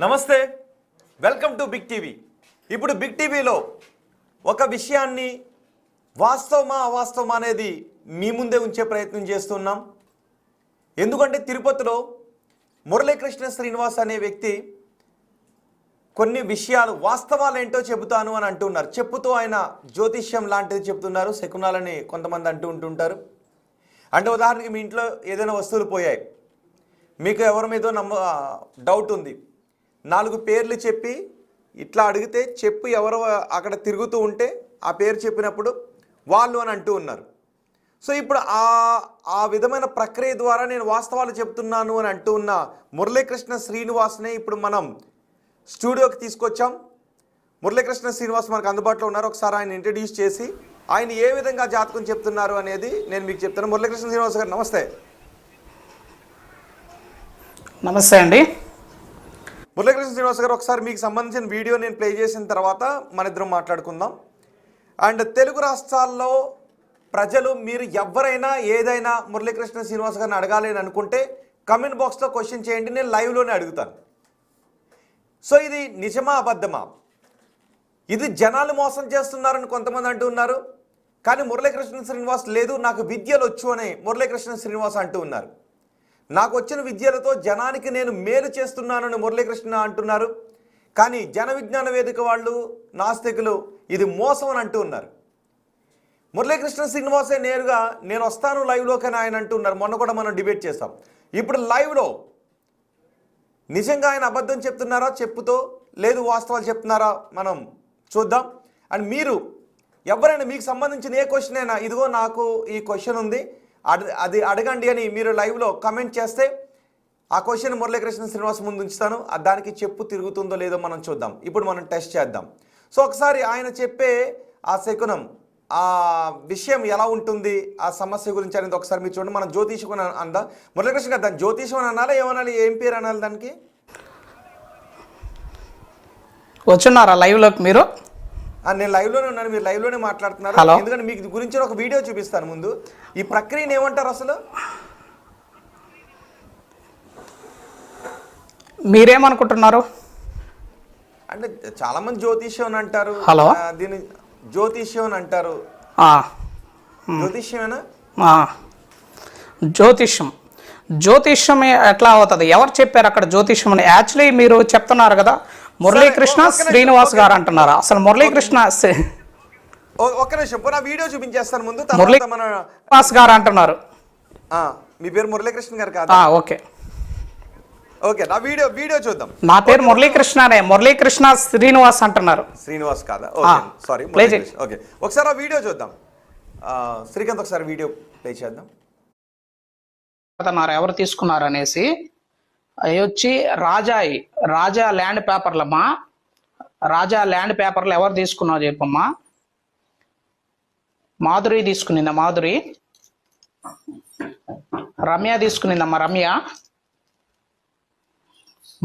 నమస్తే, welcome to big TV. ఇప్పుడు big టీవీలో ఒక విషయాన్ని వాస్తవమా అవాస్తవమా అనేది మీ ముందే ఉంచే ప్రయత్నం చేస్తున్నాం. ఎందుకంటే తిరుపతిలో మురళీకృష్ణ శ్రీనివాస్ అనే వ్యక్తి కొన్ని విషయాలు వాస్తవాలు ఏంటో చెబుతాను అని అంటున్నారు. చెప్పుతూ ఆయన జ్యోతిష్యం లాంటిది చెప్తున్నారు, శకునాలని కొంతమంది అంటూ ఉంటుంటారు. అంటే ఉదాహరణకి మీ ఇంట్లో ఏదైనా వస్తువులు పోయాయి, మీకు ఎవరి మీదో డౌట్ ఉంది, 4 పేర్లు చెప్పి ఇట్లా అడిగితే చెప్పు ఎవరో అక్కడ తిరుగుతూ ఉంటే ఆ పేరు చెప్పినప్పుడు వాళ్ళు అని అంటూ ఉన్నారు. సో ఇప్పుడు ఆ విధమైన ప్రక్రియ ద్వారా నేను వాస్తవాలు చెప్తున్నాను అని అంటూ ఉన్న మురళీకృష్ణ శ్రీనివాస్ని ఇప్పుడు మనం స్టూడియోకి తీసుకొచ్చాం. మురళీకృష్ణ శ్రీనివాస్ మనకు అందుబాటులో ఉన్నారు. ఒకసారి ఆయన ఇంట్రడ్యూస్ చేసి ఆయన ఏ విధంగా జాతకం చెప్తున్నారు అనేది నేను మీకు చెప్తాను. మురళీకృష్ణ శ్రీనివాస్ గారు నమస్తే. నమస్తే అండి. మురళీకృష్ణ శ్రీనివాస్ గారు, ఒకసారి మీకు సంబంధించిన వీడియో నేను ప్లే చేసిన తర్వాత మన ఇద్దరం మాట్లాడుకుందాం. అండ్ తెలుగు రాష్ట్రాల్లో ప్రజలు మీరు ఎవరైనా ఏదైనా మురళీకృష్ణ శ్రీనివాస్ గారిని అడగాలి అని అనుకుంటే కమెంట్ బాక్స్లో క్వశ్చన్ చేయండి, నేను లైవ్లోనే అడుగుతాను. సో ఇది నిజమా అబద్ధమా? ఇది జనాలు మోసం చేస్తున్నారని కొంతమంది అంటూ ఉన్నారు, కానీ మురళీకృష్ణ శ్రీనివాస్ లేదు నాకు విద్యలు వచ్చు అని మురళీకృష్ణ శ్రీనివాస్ అంటూ ఉన్నారు. నాకు వచ్చిన విద్యలతో జనానికి నేను మేలు చేస్తున్నానని మురళీకృష్ణ అంటున్నారు. కానీ జన విజ్ఞాన వేదిక వాళ్ళు, నాస్తికులు ఇది మోసం అని అంటూ ఉన్నారు. మురళీకృష్ణ శ్రీనివాసే నేరుగా నేను వస్తాను లైవ్లోకి అని ఆయన అంటున్నారు. మొన్న కూడా మనం డిబేట్ చేస్తాం. ఇప్పుడు లైవ్లో నిజంగా ఆయన అబద్ధం చెప్తున్నారా చెప్పుతో, లేదు వాస్తవాలు చెప్తున్నారా మనం చూద్దాం. అండ్ మీరు ఎవరైనా మీకు సంబంధించిన ఏ క్వశ్చన్ అయినా, ఇదిగో నాకు ఈ క్వశ్చన్ ఉంది అది అడగండి అని మీరు లైవ్లో కమెంట్ చేస్తే ఆ క్వశ్చన్ మురళీకృష్ణ శ్రీనివాస్ ముందు ఉంచుతాను. దానికి చెప్పు తిరుగుతుందో లేదో మనం చూద్దాం. ఇప్పుడు మనం టెస్ట్ చేద్దాం. సో ఒకసారి ఆయన చెప్పే ఆ శకునం, ఆ విషయం ఎలా ఉంటుంది, ఆ సమస్య గురించి అనేది ఒకసారి మీరు చూడండి. మనం జ్యోతిషం అని అందా మురళీకృష్ణ గారు, దాన్ని జ్యోతిషం అని అనాలి, ఏమనాలి, ఏం పేరు అనాలి దానికి? వచ్చున్నారా లైవ్లోకి మీరు? నేను లైవ్లోనే ఉన్నాను, మీరు లైవ్లోనే మాట్లాడుతున్నారు. ఎందుకంటే మీకు గురించి ఒక వీడియో చూపిస్తాను ముందు. ఈ ప్రక్రియను ఏమంటారు అసలు? మీరేమనుకుంటున్నారు? అంటే చాలా మంది జ్యోతిష్యం అని అంటారు, దీన్ని జ్యోతిష్యం అని అంటారు. జ్యోతిష్యమేనా? జ్యోతిష్యం ఎట్లా అవుతుంది? ఎవరు చెప్పారు అక్కడ జ్యోతిష్యం అని? యాక్చువల్లీ మీరు చెప్తున్నారు కదా మురళీకృష్ణ శ్రీనివాస్ గారు అంటున్నారు. అసలు మురళీకృష్ణ ఒక్క నిమిషం, వీడియో చూపించేస్తాను ముందు. శ్రీనివాస్ గారు అంటున్నారు. మీ పేరు మురళీకృష్ణ గారు కాదా? ఓకే ఓకే, నా వీడియో చూద్దాం. నా పేరు మురళీకృష్ణనే, మురళీకృష్ణ శ్రీనివాస్ అంటున్నారు. శ్రీనివాస్ కాదా? సారీ. ఓకే, ఒకసారి ఆ వీడియో చూద్దాం. శ్రీకాంత్ ఒకసారి వీడియో ప్లే చేద్దాం. ఎవరు తీసుకున్నారు అనేసి అవి వచ్చి రాజా ల్యాండ్ పేపర్లమ్మా. రాజా ల్యాండ్ పేపర్లు ఎవరు తీసుకున్నావు చెప్పమ్మా? మాధురి తీసుకునిందా? మాధురి. రమ్య తీసుకునిందమ్మా. రమ్య.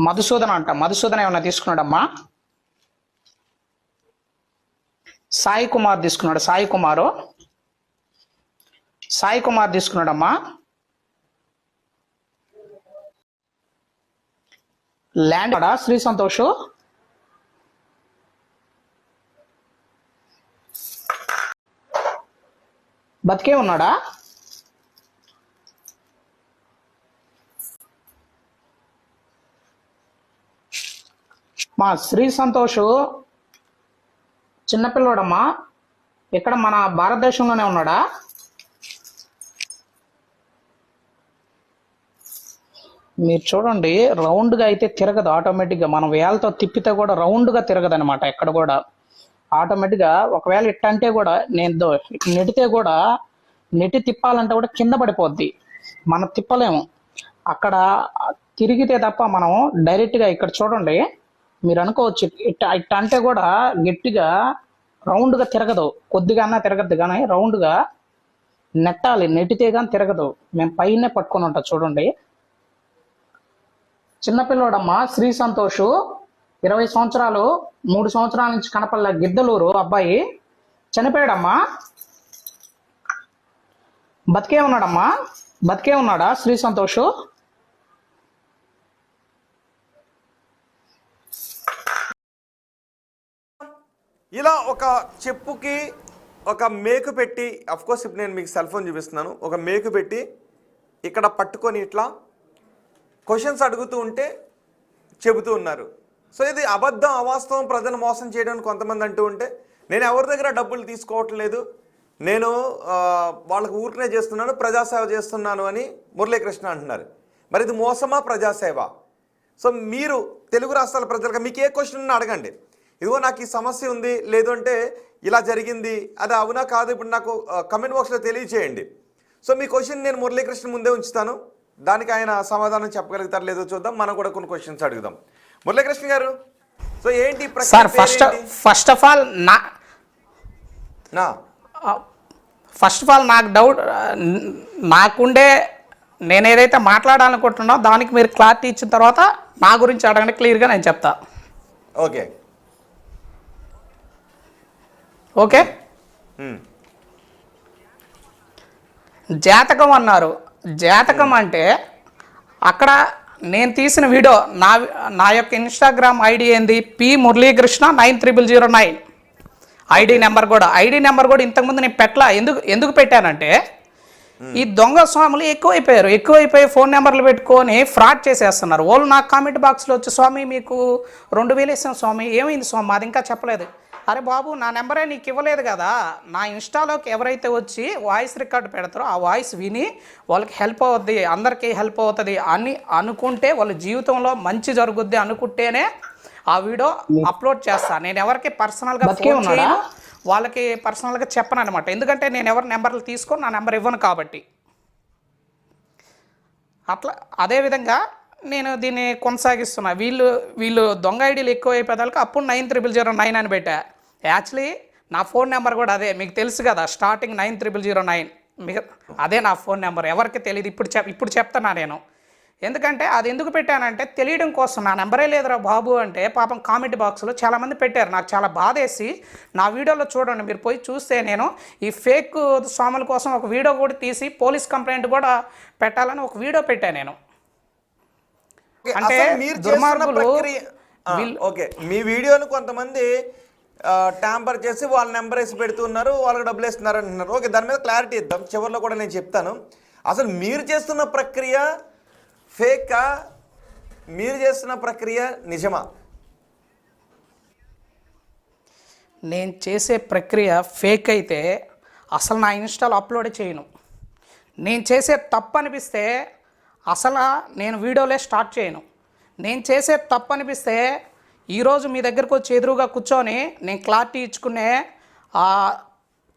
మధుసూదన్ అంట. మధుసూదన్ ఏమన్నా తీసుకున్నాడమ్మా? సాయి కుమార్ తీసుకున్నాడు. సాయి కుమార్ తీసుకున్నాడమ్మా. ల్యాండ్ శ్రీ సంతోష్. బతికే ఉన్నాడా? మా శ్రీ సంతోష్ చిన్నపిల్లోడమ్మా. ఇక్కడ మన భారతదేశంలోనే ఉన్నాడా? మీరు చూడండి, రౌండ్గా అయితే తిరగదు ఆటోమేటిక్గా. మనం వేలతో తిప్పితే కూడా రౌండ్గా తిరగదు అనమాట ఎక్కడ కూడా. ఆటోమేటిక్గా ఒకవేళ ఇట్టంటే కూడా నేను నెటితే కూడా, నెట్టి తిప్పాలంటే కూడా కింద పడిపోద్ది, మనం తిప్పలేము. అక్కడ తిరిగితే తప్ప మనం డైరెక్ట్గా ఇక్కడ చూడండి మీరు అనుకోవచ్చు ఇట్ట అంటే కూడా గట్టిగా రౌండ్గా తిరగదు, కొద్దిగా అన్నా తిరగద్దు, కానీ రౌండ్గా నెట్టాలి, నెట్టితే కానీ తిరగదు. మేము పైనే పట్టుకొని ఉంటాం చూడండి. చిన్నపిల్లోడమ్మా శ్రీ సంతోష్, 20 సంవత్సరాలు, 3 సంవత్సరాల నుంచి కనపల్ల, గిద్దలూరు అబ్బాయి. చనిపోయాడమ్మా. బతికే ఉన్నాడమ్మా. బతికే ఉన్నాడా శ్రీ సంతోష్? ఇలా ఒక చెప్పుకి ఒక మేకు పెట్టి, కోర్స్ ఇప్పుడు నేను మీకు సెల్ ఫోన్ చూపిస్తున్నాను, ఒక మేకు పెట్టి ఇక్కడ పట్టుకొని ఇట్లా క్వశ్చన్స్ అడుగుతూ ఉంటే చెబుతూ ఉన్నారు. సో ఇది అబద్ధం, అవాస్తవం, ప్రజలు మోసం చేయడానికి కొంతమంది అంటూ ఉంటే, నేను ఎవరి దగ్గర డబ్బులు తీసుకోవట్లేదు, నేను వాళ్ళకు ఊరికనే చేస్తున్నాను, ప్రజాసేవ చేస్తున్నాను అని మురళీకృష్ణ అంటున్నారు. మరి ఇది మోసమా, ప్రజాసేవ? సో మీరు తెలుగు రాష్ట్రాల ప్రజలకు మీకు ఏ క్వశ్చన్ ఉన్నా అడగండి. ఇదిగో నాకు ఈ సమస్య ఉంది, లేదు అంటే ఇలా జరిగింది, అది అవునా కాదు ఇప్పుడు నాకు కమెంట్ బాక్స్లో తెలియచేయండి. సో మీ క్వశ్చన్ నేను మురళీకృష్ణ ముందే ఉంచుతాను, దానికి ఆయన సమాధానం చెప్పగలుగుతారు లేదో చూద్దాం. మనం కూడా కొన్ని క్వశ్చన్స్ అడుగుదాం. మురళీకృష్ణ గారు, సో ఏంటి సార్? ఫస్ట్ ఆఫ్ ఆల్ నాకు డౌట్, నాకుండే నేను ఏదైతే మాట్లాడాలనుకుంటున్నానో దానికి మీరు క్లారిటీ ఇచ్చిన తర్వాత నా గురించి అడగండి, క్లియర్గా నేను చెప్తా. Okay okay. జాతకం అన్నారు. జాతకం అంటే అక్కడ నేను తీసిన వీడియో, నా యొక్క ఇన్స్టాగ్రామ్ ఐడి ఏంది, పి మురళీకృష్ణ 90009 ఐడి నెంబర్ కూడా ఇంతకుముందు నేను పెట్టలా. ఎందుకు పెట్టానంటే ఈ దొంగ స్వాములు ఎక్కువైపోయి ఫోన్ నెంబర్లు పెట్టుకొని ఫ్రాడ్ చేసేస్తున్నారు. వాళ్ళు నాకు కామెంట్ బాక్స్లో వచ్చి, స్వామి మీకు 2000 ఇస్తాం స్వామి, ఏమైంది స్వామి, అది ఇంకా చెప్పలేదు. అరే బాబు, నా నెంబరే నీకు ఇవ్వలేదు కదా. నా ఇన్స్టాలోకి ఎవరైతే వచ్చి వాయిస్ రికార్డు పెడతారో ఆ వాయిస్ విని వాళ్ళకి హెల్ప్ అవుద్ది, అందరికీ హెల్ప్ అవుతుంది అని అనుకుంటే, వాళ్ళ జీవితంలో మంచి జరుగుద్ది అనుకుంటేనే ఆ వీడియో అప్లోడ్ చేస్తాను. నేను ఎవరికి పర్సనల్గా ఫోన్ చేయను, వాళ్ళకి పర్సనల్గా చెప్పను అనమాట. ఎందుకంటే నేను ఎవరి నెంబర్లు తీసుకొని నా నెంబర్ ఇవ్వను కాబట్టి. అట్లా అదేవిధంగా నేను దీన్ని కొనసాగిస్తున్నా. వీళ్ళు దొంగ ఐడీలు ఎక్కువ అయిపోయేదానికి అప్పుడు 90009 అని పెట్టా. యాక్చువల్లీ నా ఫోన్ నెంబర్ కూడా అదే, మీకు తెలుసు కదా, స్టార్టింగ్ 90009 అదే నా ఫోన్ నెంబర్. ఎవరికి తెలియదు, ఇప్పుడు చెప్తున్నా నేను. ఎందుకంటే అది ఎందుకు పెట్టానంటే తెలియడం కోసం. నా నెంబరే లేదురా బాబు అంటే పాపం కామెంట్ బాక్స్లో చాలామంది పెట్టారు. నాకు చాలా బాధేసి నా వీడియోలో చూడండి, మీరు పోయి చూస్తే నేను ఈ ఫేక్ స్వాముల కోసం ఒక వీడియో కూడా తీసి పోలీస్ కంప్లైంట్ కూడా పెట్టాలని ఒక వీడియో పెట్టాను నేను. అంటే దుర్మార్గులు ఓకే, మీ వీడియోను కొంతమంది ట్యాంపర్ చేసి వాళ్ళ నెంబర్ వేసి పెడుతున్నారు, వాళ్ళకి డబ్బులు వేస్తున్నారు అంటున్నారు. ఓకే, దాని మీద క్లారిటీ ఇద్దాం, చివరిలో కూడా నేను చెప్తాను. అసలు మీరు చేస్తున్న ప్రక్రియ ఫేకా, మీరు చేస్తున్న ప్రక్రియ నిజమా? నేను చేసే ప్రక్రియ ఫేక్ అయితే అసలు నా ఇన్స్టాలో అప్లోడ్ చేయను. నేను చేసే తప్పు అనిపిస్తే అసలు నేను వీడియోలే స్టార్ట్ చేయను. నేను చేసే తప్పు అనిపిస్తే ఈరోజు మీ దగ్గరకు వచ్చి ఎదురుగా కూర్చొని నేను క్లారిటీ ఇచ్చుకునే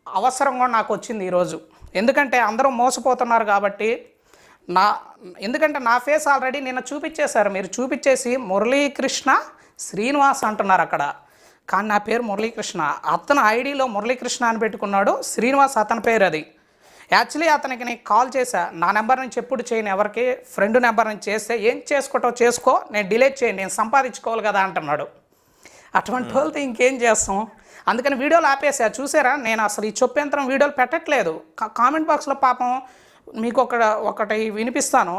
అవసరం కూడా నాకు వచ్చింది ఈరోజు. ఎందుకంటే అందరూ మోసపోతున్నారు కాబట్టి. ఎందుకంటే నా ఫేస్ ఆల్రెడీ నిన్న చూపించేశారు, మీరు చూపించేసి మురళీకృష్ణ శ్రీనివాస్ అంటున్నారు అక్కడ, కానీ నా పేరు మురళీకృష్ణ. అతను ఐడిలో మురళీకృష్ణ అని పెట్టుకున్నాడు, శ్రీనివాస్ అతని పేరు అది. యాక్చువల్లీ అతనికి నేను కాల్ చేశా, నా నెంబర్ నుంచి ఎప్పుడు చేయను ఎవరికి, ఫ్రెండ్ నెంబర్ నుంచి చేస్తే ఏం చేసుకుంటావు చేసుకో, నేను డిలీట్ చేయను, నేను సంపాదించుకోవాలి కదా అంటున్నాడు. అటువంటి వాళ్ళతో ఇంకేం చేస్తాం, అందుకని వీడియోలు ఆపేసా. చూసారా, నేను అసలు ఈ చొప్పేంతరం వీడియోలు పెట్టట్లేదు. కామెంట్ బాక్స్లో పాపం మీకు ఒకటి వినిపిస్తాను,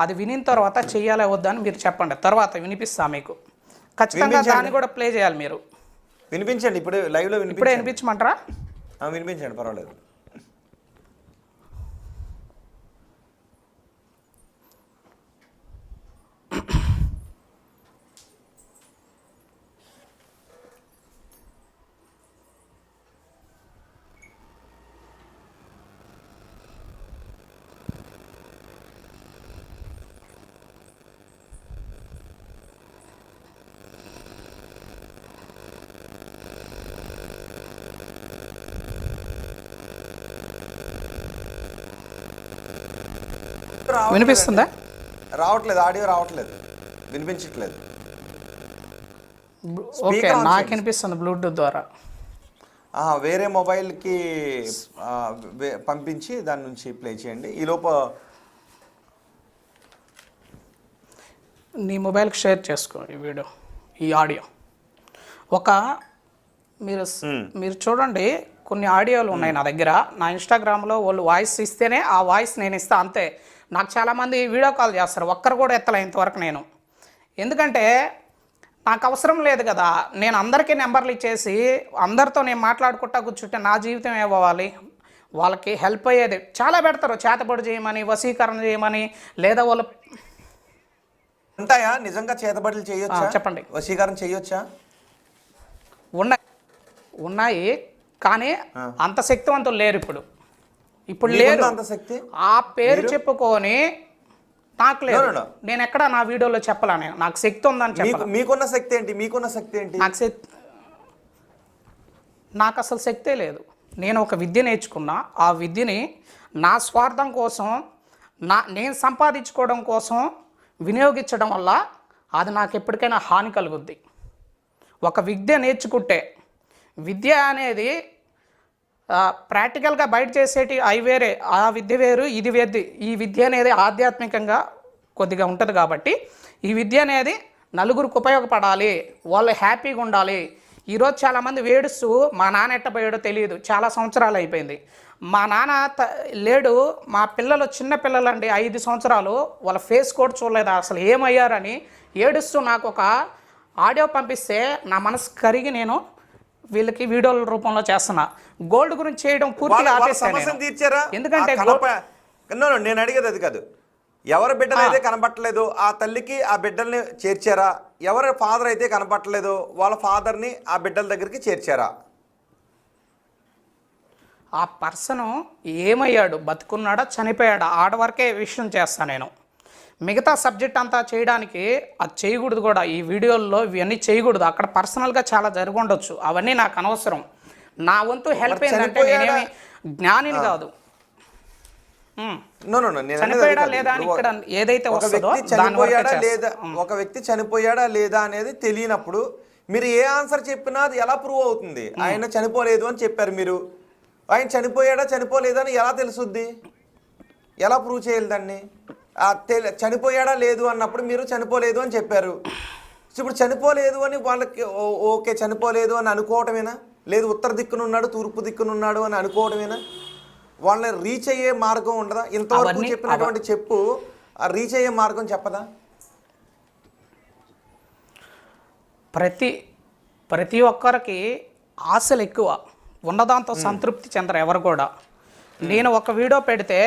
అది వినిన తర్వాత చెయ్యాలే వద్దని మీరు చెప్పండి, తర్వాత వినిపిస్తా మీకు. ఖచ్చితంగా దాన్ని కూడా ప్లే చేయాలి మీరు. వినిపించండి, ఇప్పుడే లైవ్లో ఇప్పుడే వినిపించమంటారా? వినిపించండి, పర్వాలేదు. వినిపిస్తుందా? రావట్లేదు, ఆడియో రావట్లేదు, వినిపించట్లేదు. ఓకే, నాకు వినిపిస్తుంది బ్లూటూత్ ద్వారా. వేరే మొబైల్కి పంపించి దాని నుంచి ప్లే చేయండి. ఈలోపు నీ మొబైల్కి షేర్ చేసుకో ఈ వీడియో, ఈ ఆడియో. మీరు చూడండి, కొన్ని ఆడియోలు ఉన్నాయి నా దగ్గర. నా ఇన్స్టాగ్రామ్లో వాళ్ళు వాయిస్ ఇస్తేనే ఆ వాయిస్ నేను ఇస్తా, అంతే. నాకు చాలామంది వీడియో కాల్ చేస్తారు, ఒక్కరు కూడా ఎత్తలే ఇంతవరకు నేను. ఎందుకంటే నాకు అవసరం లేదు కదా. నేను అందరికీ నెంబర్లు ఇచ్చేసి అందరితో నేను మాట్లాడుకుంటా కూర్చుంటే నా జీవితం ఏమవ్వాలి? వాళ్ళకి హెల్ప్ అయ్యేది చాలా పెడతారు, చేతబడి చేయమని, వశీకరణ చేయమని, లేదా వాళ్ళు ఉంటాయా నిజంగా చేతబడులు చేయొచ్చా? చెప్పండి. వశీకరణ చేయొచ్చా? ఉన్నాయి కానీ అంత శక్తివంతులు లేరు ఇప్పుడు లేరు. అంత శక్తి ఆ పేరు చెప్పుకొని నాకు లేదు. నేను ఎక్కడ నా వీడియోలో చెప్పాలని నాకు శక్తి ఉందని చెప్పాలి. మీకున్న శక్తి ఏంటి? మీకున్న శక్తి ఏంటి? నాకు అసలు శక్తే లేదు. నేను ఒక విద్య నేర్చుకున్నా, ఆ విద్యని నా స్వార్థం కోసం నేను సంపాదించుకోవడం కోసం వినియోగించడం వల్ల అది నాకు ఎప్పటికైనా హాని కలుగుద్ది. ఒక విద్య నేర్చుకుంటే విద్య అనేది ప్రాక్టికల్గా బయట చేసేటి అవి వేరే, ఆ విద్య వేరు, ఇది వేరు. ఈ విద్య అనేది ఆధ్యాత్మికంగా కొద్దిగా ఉంటుంది కాబట్టి ఈ విద్య అనేది నలుగురికి ఉపయోగపడాలి, వాళ్ళు హ్యాపీగా ఉండాలి. ఈరోజు చాలామంది వేడుస్తూ మా నాన్న ఎట్టపోయాడో తెలియదు, చాలా సంవత్సరాలు అయిపోయింది. మా నాన్న లేడు, మా పిల్లలు చిన్న పిల్లలండి 5 సంవత్సరాలు, వాళ్ళ ఫేస్ కూడా చూడలేదు, అసలు ఏమయ్యారని ఏడుస్తూ నాకు ఒక ఆడియో పంపిస్తే నా మనసు కరిగి నేను వీళ్ళకి వీడియోల రూపంలో చేస్తున్నా. గోల్డ్ గురించి చేయడం పూర్తిగా ఆపేసాను. ఎందుకంటే నేను అడిగేది అది కాదు. ఎవరి బిడ్డలు అయితే కనబట్టలేదు ఆ తల్లికి ఆ బిడ్డల్ని చేర్చారా? ఎవరి ఫాదర్ అయితే కనబట్టలేదు వాళ్ళ ఫాదర్ని ఆ బిడ్డల దగ్గరికి చేర్చారా? ఆ పర్సను ఏమయ్యాడు, బతుకున్నాడా చనిపోయాడా, ఆడవరకే విషయం చేస్తాను నేను. మిగతా సబ్జెక్ట్ అంతా చేయడానికి అది చేయకూడదు కూడా. ఈ వీడియోల్లో ఇవన్నీ చేయకూడదు. అక్కడ పర్సనల్గా చాలా జరిగి ఉండొచ్చు, అవన్నీ నాకు అనవసరం. నా వంతు హెల్ప్ ఏంటంటే నేనేమి జ్ఞానిని కాదు. చనిపోయాడా లేదా అని ఇక్కడ ఏదైతే ఒక వ్యక్తి చనిపోయాడా లేదా అనేది తెలియనప్పుడు మీరు ఏ ఆన్సర్ చెప్పినా అది ఎలా ప్రూవ్ అవుతుంది? ఆయన చనిపోలేదు అని చెప్పారు మీరు, ఆయన చనిపోయాడా చనిపోలేదా అని ఎలా తెలుసుద్ది? ఎలా ప్రూవ్ చేయాలి దాన్ని? చనిపోయాడా లేదు అన్నప్పుడు మీరు చనిపోలేదు అని చెప్పారు. ఇప్పుడు చనిపోలేదు అని వాళ్ళకి ఓకే చనిపోలేదు అని అనుకోవటమేనా? లేదు ఉత్తర దిక్కునున్నాడు తూర్పు దిక్కునున్నాడు అని అనుకోవటమేనా? వాళ్ళని రీచ్ అయ్యే మార్గం ఉండదా? ఇంతవరకు చెప్పినటువంటి చెప్పు రీచ్ అయ్యే మార్గం చెప్పదా? ప్రతి ఒక్కరికి ఆశలు ఎక్కువ, ఉన్నదాంతో సంతృప్తి చెందరు ఎవరు కూడా. నేను ఒక వీడియో పెడితే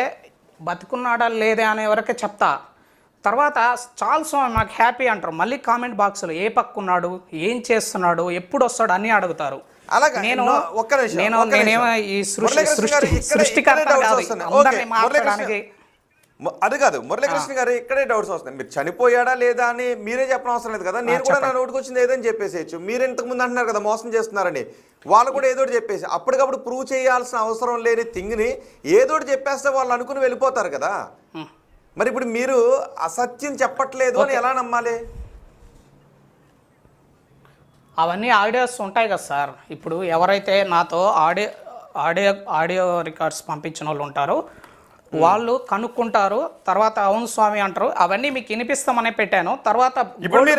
బతుకున్నాడా లేదా అనే వరకే చెప్తా, తర్వాత చాలా నాకు హ్యాపీ అంటారు. మళ్ళీ కామెంట్ బాక్స్లో ఏ పక్కున్నాడు, ఏం చేస్తున్నాడు, ఎప్పుడు వస్తాడు అన్నీ అడుగుతారు. అది కాదు మురళీకృష్ణ గారు, ఇక్కడే డౌట్స్ వస్తున్నాయి. మీరు చనిపోయాడా లేదా అని మీరే చెప్పడం అవసరం లేదు కదా. నేను కూడా నా నోటికి వచ్చింది ఏదని చెప్పేసేయచ్చు. మీరు ఇంతకు ముందు అంటున్నారు కదా మోసం చేస్తున్నారని, వాళ్ళు కూడా ఏదో చెప్పేసి అప్పటికప్పుడు ప్రూవ్ చేయాల్సిన అవసరం లేని థింగ్ని ఏదో చెప్పేస్తే వాళ్ళు అనుకుని వెళ్ళిపోతారు కదా. మరి ఇప్పుడు మీరు అసత్యం చెప్పట్లేదు అని ఎలా నమ్మాలి? అవన్నీ ఆడియోస్ ఉంటాయి కదా సార్. ఇప్పుడు ఎవరైతే నాతో ఆడియో రికార్డ్స్ పంపించిన వాళ్ళు ఉంటారో వాళ్ళు కనుక్కుంటారు, తర్వాత అవును స్వామి అంటారు. అవన్నీ మీకు వినిపిస్తామనే పెట్టాను. తర్వాత గోల్డ్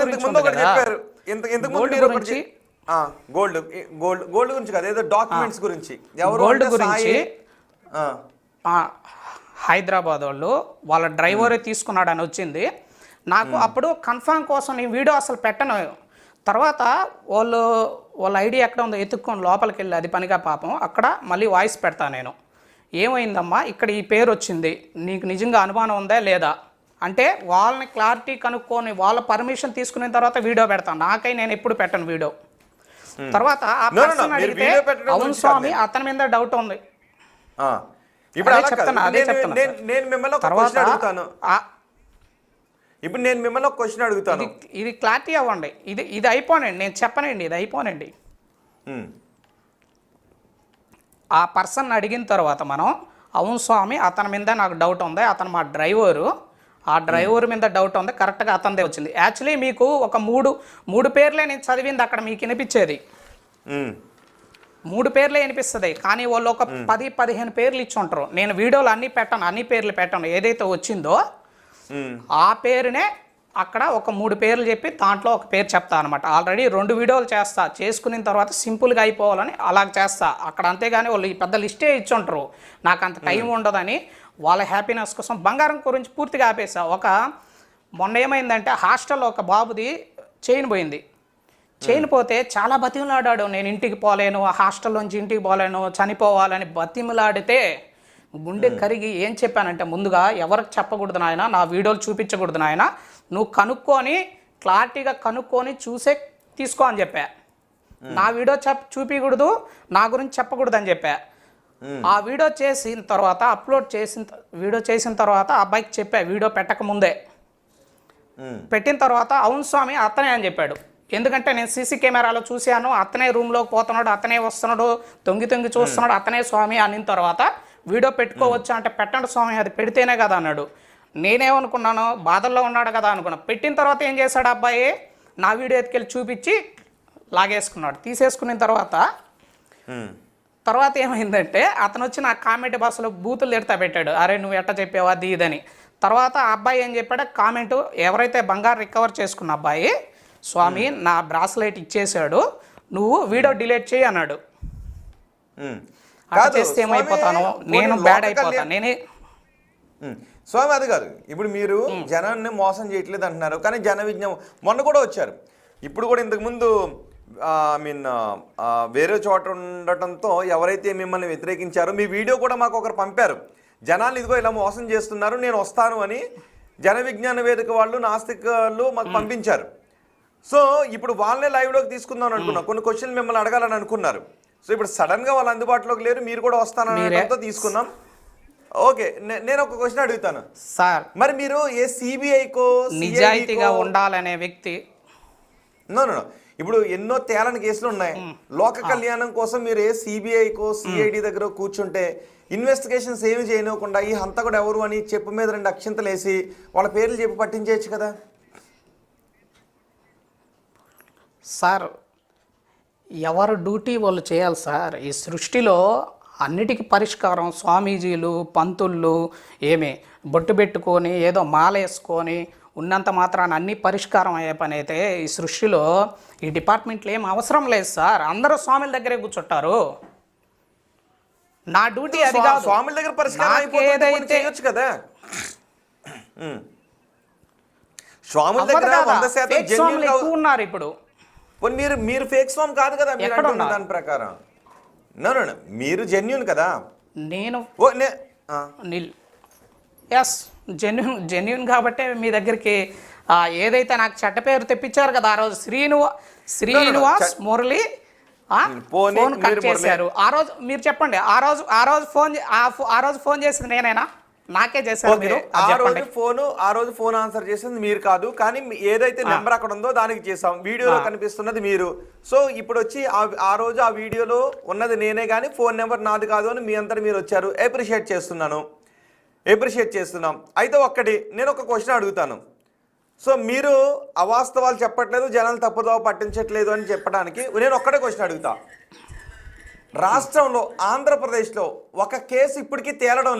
గురించి కాదు, ఏదో డాక్యుమెంట్స్ గురించి, గోల్డ్ గురించి హైదరాబాద్ వాళ్ళ డ్రైవరే తీసుకున్నాడని వచ్చింది నాకు. అప్పుడు కన్ఫర్మ్ కోసం నేను వీడియో అసలు పెట్టను. తర్వాత వాళ్ళ ఐడి ఎక్కడ ఉందో ఎత్తుక్కొని లోపలికి వెళ్ళి అది పనిగా పాపం అక్కడ మళ్ళీ వాయిస్ పెడతాను నేను. ఏమైందమ్మా ఇక్కడ ఈ పేరు వచ్చింది, నీకు నిజంగా అనుమానం ఉందా లేదా అంటే వాళ్ళని క్లారిటీ కనుక్కొని వాళ్ళ పర్మిషన్ తీసుకున్న తర్వాత వీడియో పెడతాను. నేను ఎప్పుడు పెట్టను వీడియో. తర్వాత ఆ పర్సన్ అడిగితే అవును స్వామి అతని మీద డౌట్ ఉంది ఇప్పుడు నేను మిమ్మల్ని ఒక క్వశ్చన్ అడుగుతాను. ఇది క్లారిటీ అవ్వండి. ఇది అయిపోనండి, నేను చెప్పనండి, ఇది అయిపోనండి. ఆ పర్సన్ అడిగిన తర్వాత మనం అవును స్వామి అతని మీద నాకు డౌట్ ఉంది, అతను మా డ్రైవరు, ఆ డ్రైవర్ మీద డౌట్ ఉంది, కరెక్ట్గా అతనిదే వచ్చింది. యాక్చువల్లీ మీకు ఒక మూడు పేర్లే నేను చదివింది అక్కడ మీకు వినిపించేది. 3 పేర్లే వినిపిస్తుంది, కానీ వాళ్ళు ఒక 10-15 పేర్లు ఇచ్చి ఉంటారు. నేను వీడియోలు అన్ని పేర్లు పెట్టను. ఏదైతే వచ్చిందో ఆ పేరునే అక్కడ ఒక 3 పేర్లు చెప్పి దాంట్లో ఒక పేరు చెప్తా అనమాట. ఆల్రెడీ 2 వీడియోలు చేస్తా, చేసుకున్న తర్వాత సింపుల్గా అయిపోవాలని అలా చేస్తా అక్కడ. అంతేగాని వాళ్ళు ఈ పెద్ద లిస్టే ఇచ్చి ఉంటారు, నాకు అంత టైం ఉండదని వాళ్ళ హ్యాపీనెస్ కోసం బంగారం గురించి పూర్తిగా ఆపేసా. మొన్న ఏమైందంటే హాస్టల్లో ఒక బాబుది చైన్ పోయింది. చేయనిపోతే చాలా బతిమలాడాడు. నేను ఇంటికి పోలేను, ఆ హాస్టల్లోంచి ఇంటికి పోలేను, చనిపోవాలని బతిమలాడితే గుండె కరిగి ఏం చెప్పానంటే, ముందుగా ఎవరికి చెప్పకూడదు నాయన, నా వీడియోలు చూపించకూడదు నాయన, నువ్వు కనుక్కొని క్లారిటీగా కనుక్కొని చూసే తీసుకో అని చెప్పా. నా వీడియో చూపించకూడదు, నా గురించి చెప్పకూడదు అని చెప్పా. ఆ వీడియో చేసిన తర్వాత అప్లోడ్ చేసిన తర్వాత అబ్బాయికి చెప్పా వీడియో పెట్టక ముందే. పెట్టిన తర్వాత అవును స్వామి అతనే అని చెప్పాడు. ఎందుకంటే నేను సీసీ కెమెరాలో చూశాను, అతనే రూమ్లోకి పోతున్నాడు, అతనే వస్తున్నాడు, తొంగి చూస్తున్నాడు, అతనే స్వామి అనిన తర్వాత వీడియో పెట్టుకోవచ్చు అంటే పెట్టండి స్వామి, అది పెడితేనే కదా అన్నాడు. నేనేమనుకున్నాను, బాధల్లో ఉన్నాడు కదా అనుకున్నా. పెట్టిన తర్వాత ఏం చేశాడు అబ్బాయి, నా వీడియో ఎత్తుకెళ్ళి చూపించి లాగేసుకున్నాడు. తీసేసుకున్న తర్వాత ఏమైందంటే అతను వచ్చి నా కామెంట్ బాక్స్లో బూతులు తిడతా పెట్టాడు, అరే నువ్వు ఎట్ట చెప్పావు అది ఇదని. తర్వాత ఆ అబ్బాయి ఏం చెప్పాడు, కామెంటు ఎవరైతే బంగారు రికవర్ చేసుకున్న అబ్బాయి, స్వామి నా బ్రాస్లైట్ ఇచ్చేసాడు, నువ్వు వీడియో డిలీట్ చేయి అన్నాడు. అలా చేస్తే ఏమైపోతాను, నేను బ్యాడ్ అయిపోతాను. నేనే స్వామి అది కాదు, ఇప్పుడు మీరు జనాన్ని మోసం చేయట్లేదు అంటున్నారు, కానీ జన విజ్ఞానం మొన్న కూడా వచ్చారు, ఇప్పుడు కూడా ఇంతకుముందు వేరే చోట ఉండటంతో ఎవరైతే మిమ్మల్ని వ్యతిరేకించారో మీ వీడియో కూడా మాకు ఒకరు పంపారు, జనాలు ఇదిగో ఇలా మోసం చేస్తున్నారు నేను వస్తాను అని జన విజ్ఞాన వేదిక వాళ్ళు నాస్తికులు మాకు పంపించారు. సో ఇప్పుడు వాళ్ళనే లైవ్లోకి తీసుకుందాం అనుకున్నాం, కొన్ని క్వశ్చన్లు మిమ్మల్ని అడగాలని అనుకున్నారు. సో ఇప్పుడు సడన్గా వాళ్ళు అందుబాటులోకి లేరు, మీరు కూడా వస్తానని తీసుకున్నాం. ఓకే, నేను ఒక క్వశ్చన్ అడుగుతాను సార్, మరి మీరు ఏ సిబిఐకో నిజాయితీగా ఉండాలనే వ్యక్తి నో ఇప్పుడు ఎన్నో తేలని కేసులు ఉన్నాయి, లోక కళ్యాణం కోసం మీరు ఏ సిబిఐకో సిఐడి దగ్గర కూర్చుంటే ఇన్వెస్టిగేషన్స్ ఏమి చేయనివ్వకుండా ఈ హంతకుడు ఎవరు అని చెప్పు మీద 2 అక్షింతలు వేసి వాళ్ళ పేర్లు చెప్పి పట్టించేయచ్చు కదా సార్. ఎవరు డ్యూటీ వాళ్ళు చేయాలి సార్. ఈ సృష్టిలో అన్నిటికీ పరిష్కారం స్వామీజీలు పంతుళ్ళు ఏమి బొట్టు పెట్టుకొని ఏదో మాల వేసుకొని ఉన్నంత మాత్రాన అన్ని పరిష్కారం అయ్యే పని అయితే ఈ సృష్టిలో ఈ డిపార్ట్మెంట్లో ఏం అవసరం లేదు సార్. అందరూ స్వామిల దగ్గరే కూర్చుంటారు. నా డ్యూటీ అది కాదు, స్వామిల దగ్గర పరిష్కారం ఏదైతే కదా. స్వాముల దగ్గర 100% జెన్యూన్ ఎక్కువ ఉన్నారు ఇప్పుడు. మీరు ఫేక్ స్వామి కాదు కదా మీరు అంటున్న దాని ప్రకారం. నో మీరు జెన్యూన్ కదా. నేను ఎస్ జెన్యూన్ కాబట్టే మీ దగ్గరికి ఏదైతే నాకు చెడ్డ పేరు తెప్పించారు కదా ఆ రోజు శ్రీనివాస్ మురళి ఫోన్ కట్ చేశారు. ఆ రోజు మీరు చెప్పండి, ఆ రోజు ఫోన్ చేసింది నేనేనా? నాకే చేశారు మీరు. ఆ రోజు ఫోన్ ఆన్సర్ చేసింది మీరు కాదు, కానీ ఏదైతే నెంబర్ అక్కడ ఉందో దానికి చేసాం. వీడియోలో కనిపిస్తున్నది మీరు. సో ఇప్పుడు వచ్చి ఆ రోజు ఆ వీడియోలో ఉన్నది నేనే, కానీ ఫోన్ నెంబర్ నాది కాదు అని మీ అంతా మీరు వచ్చారు. అప్రిషియేట్ చేస్తున్నాం. అయితే నేను ఒక క్వశ్చన్ అడుగుతాను. సో మీరు అవాస్తవాలు చెప్పట్లేదు, జనాలు తప్పుదోవ పట్టించట్లేదు అని చెప్పడానికి నేను ఒక్కటే క్వశ్చన్ అడుగుతా. రాష్ట్రంలో ఆంధ్రప్రదేశ్లో ఒక కేసు ఇప్పటికీ తేలడం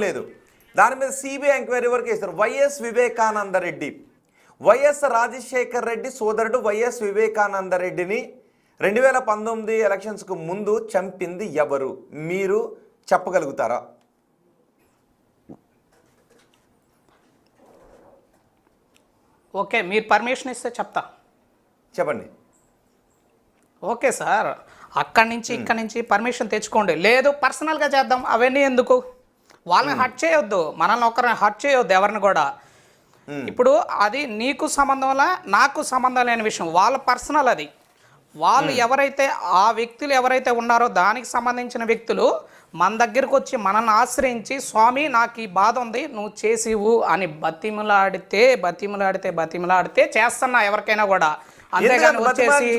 లేదు. దాని మీద సిబిఐ ఎంక్వైరీ వరకు వేస్తారు. వైఎస్ వివేకానంద రెడ్డి, వైఎస్ రాజశేఖర్ రెడ్డి సోదరుడు వైఎస్ వివేకానంద రెడ్డిని 2019 ఎలక్షన్స్కు ముందు చంపింది ఎవరు? మీరు చెప్పగలుగుతారా? ఓకే, మీరు పర్మిషన్ ఇస్తే చెప్తా. చెప్పండి. ఓకే సార్, ఇక్కడి నుంచి పర్మిషన్ తెచ్చుకోండి. లేదు పర్సనల్గా చేద్దాం, అవన్నీ ఎందుకు? వాళ్ళని హర్ట్ చేయొద్దు, మనల్ని ఒకరిని హర్ట్ చేయొద్దు ఎవరిని కూడా. ఇప్పుడు అది నీకు సంబంధంలా నాకు సంబంధం లేని విషయం, వాళ్ళ పర్సనల్ అది. వాళ్ళు ఎవరైతే ఆ వ్యక్తులు ఎవరైతే ఉన్నారో దానికి సంబంధించిన వ్యక్తులు మన దగ్గరకు వచ్చి మనల్ని ఆశ్రయించి స్వామి నాకు ఈ బాధ ఉంది నువ్వు చేసివు అని బతిమలాడితే చేస్తున్నా ఎవరికైనా కూడా. అంతేగాని వచ్చేసి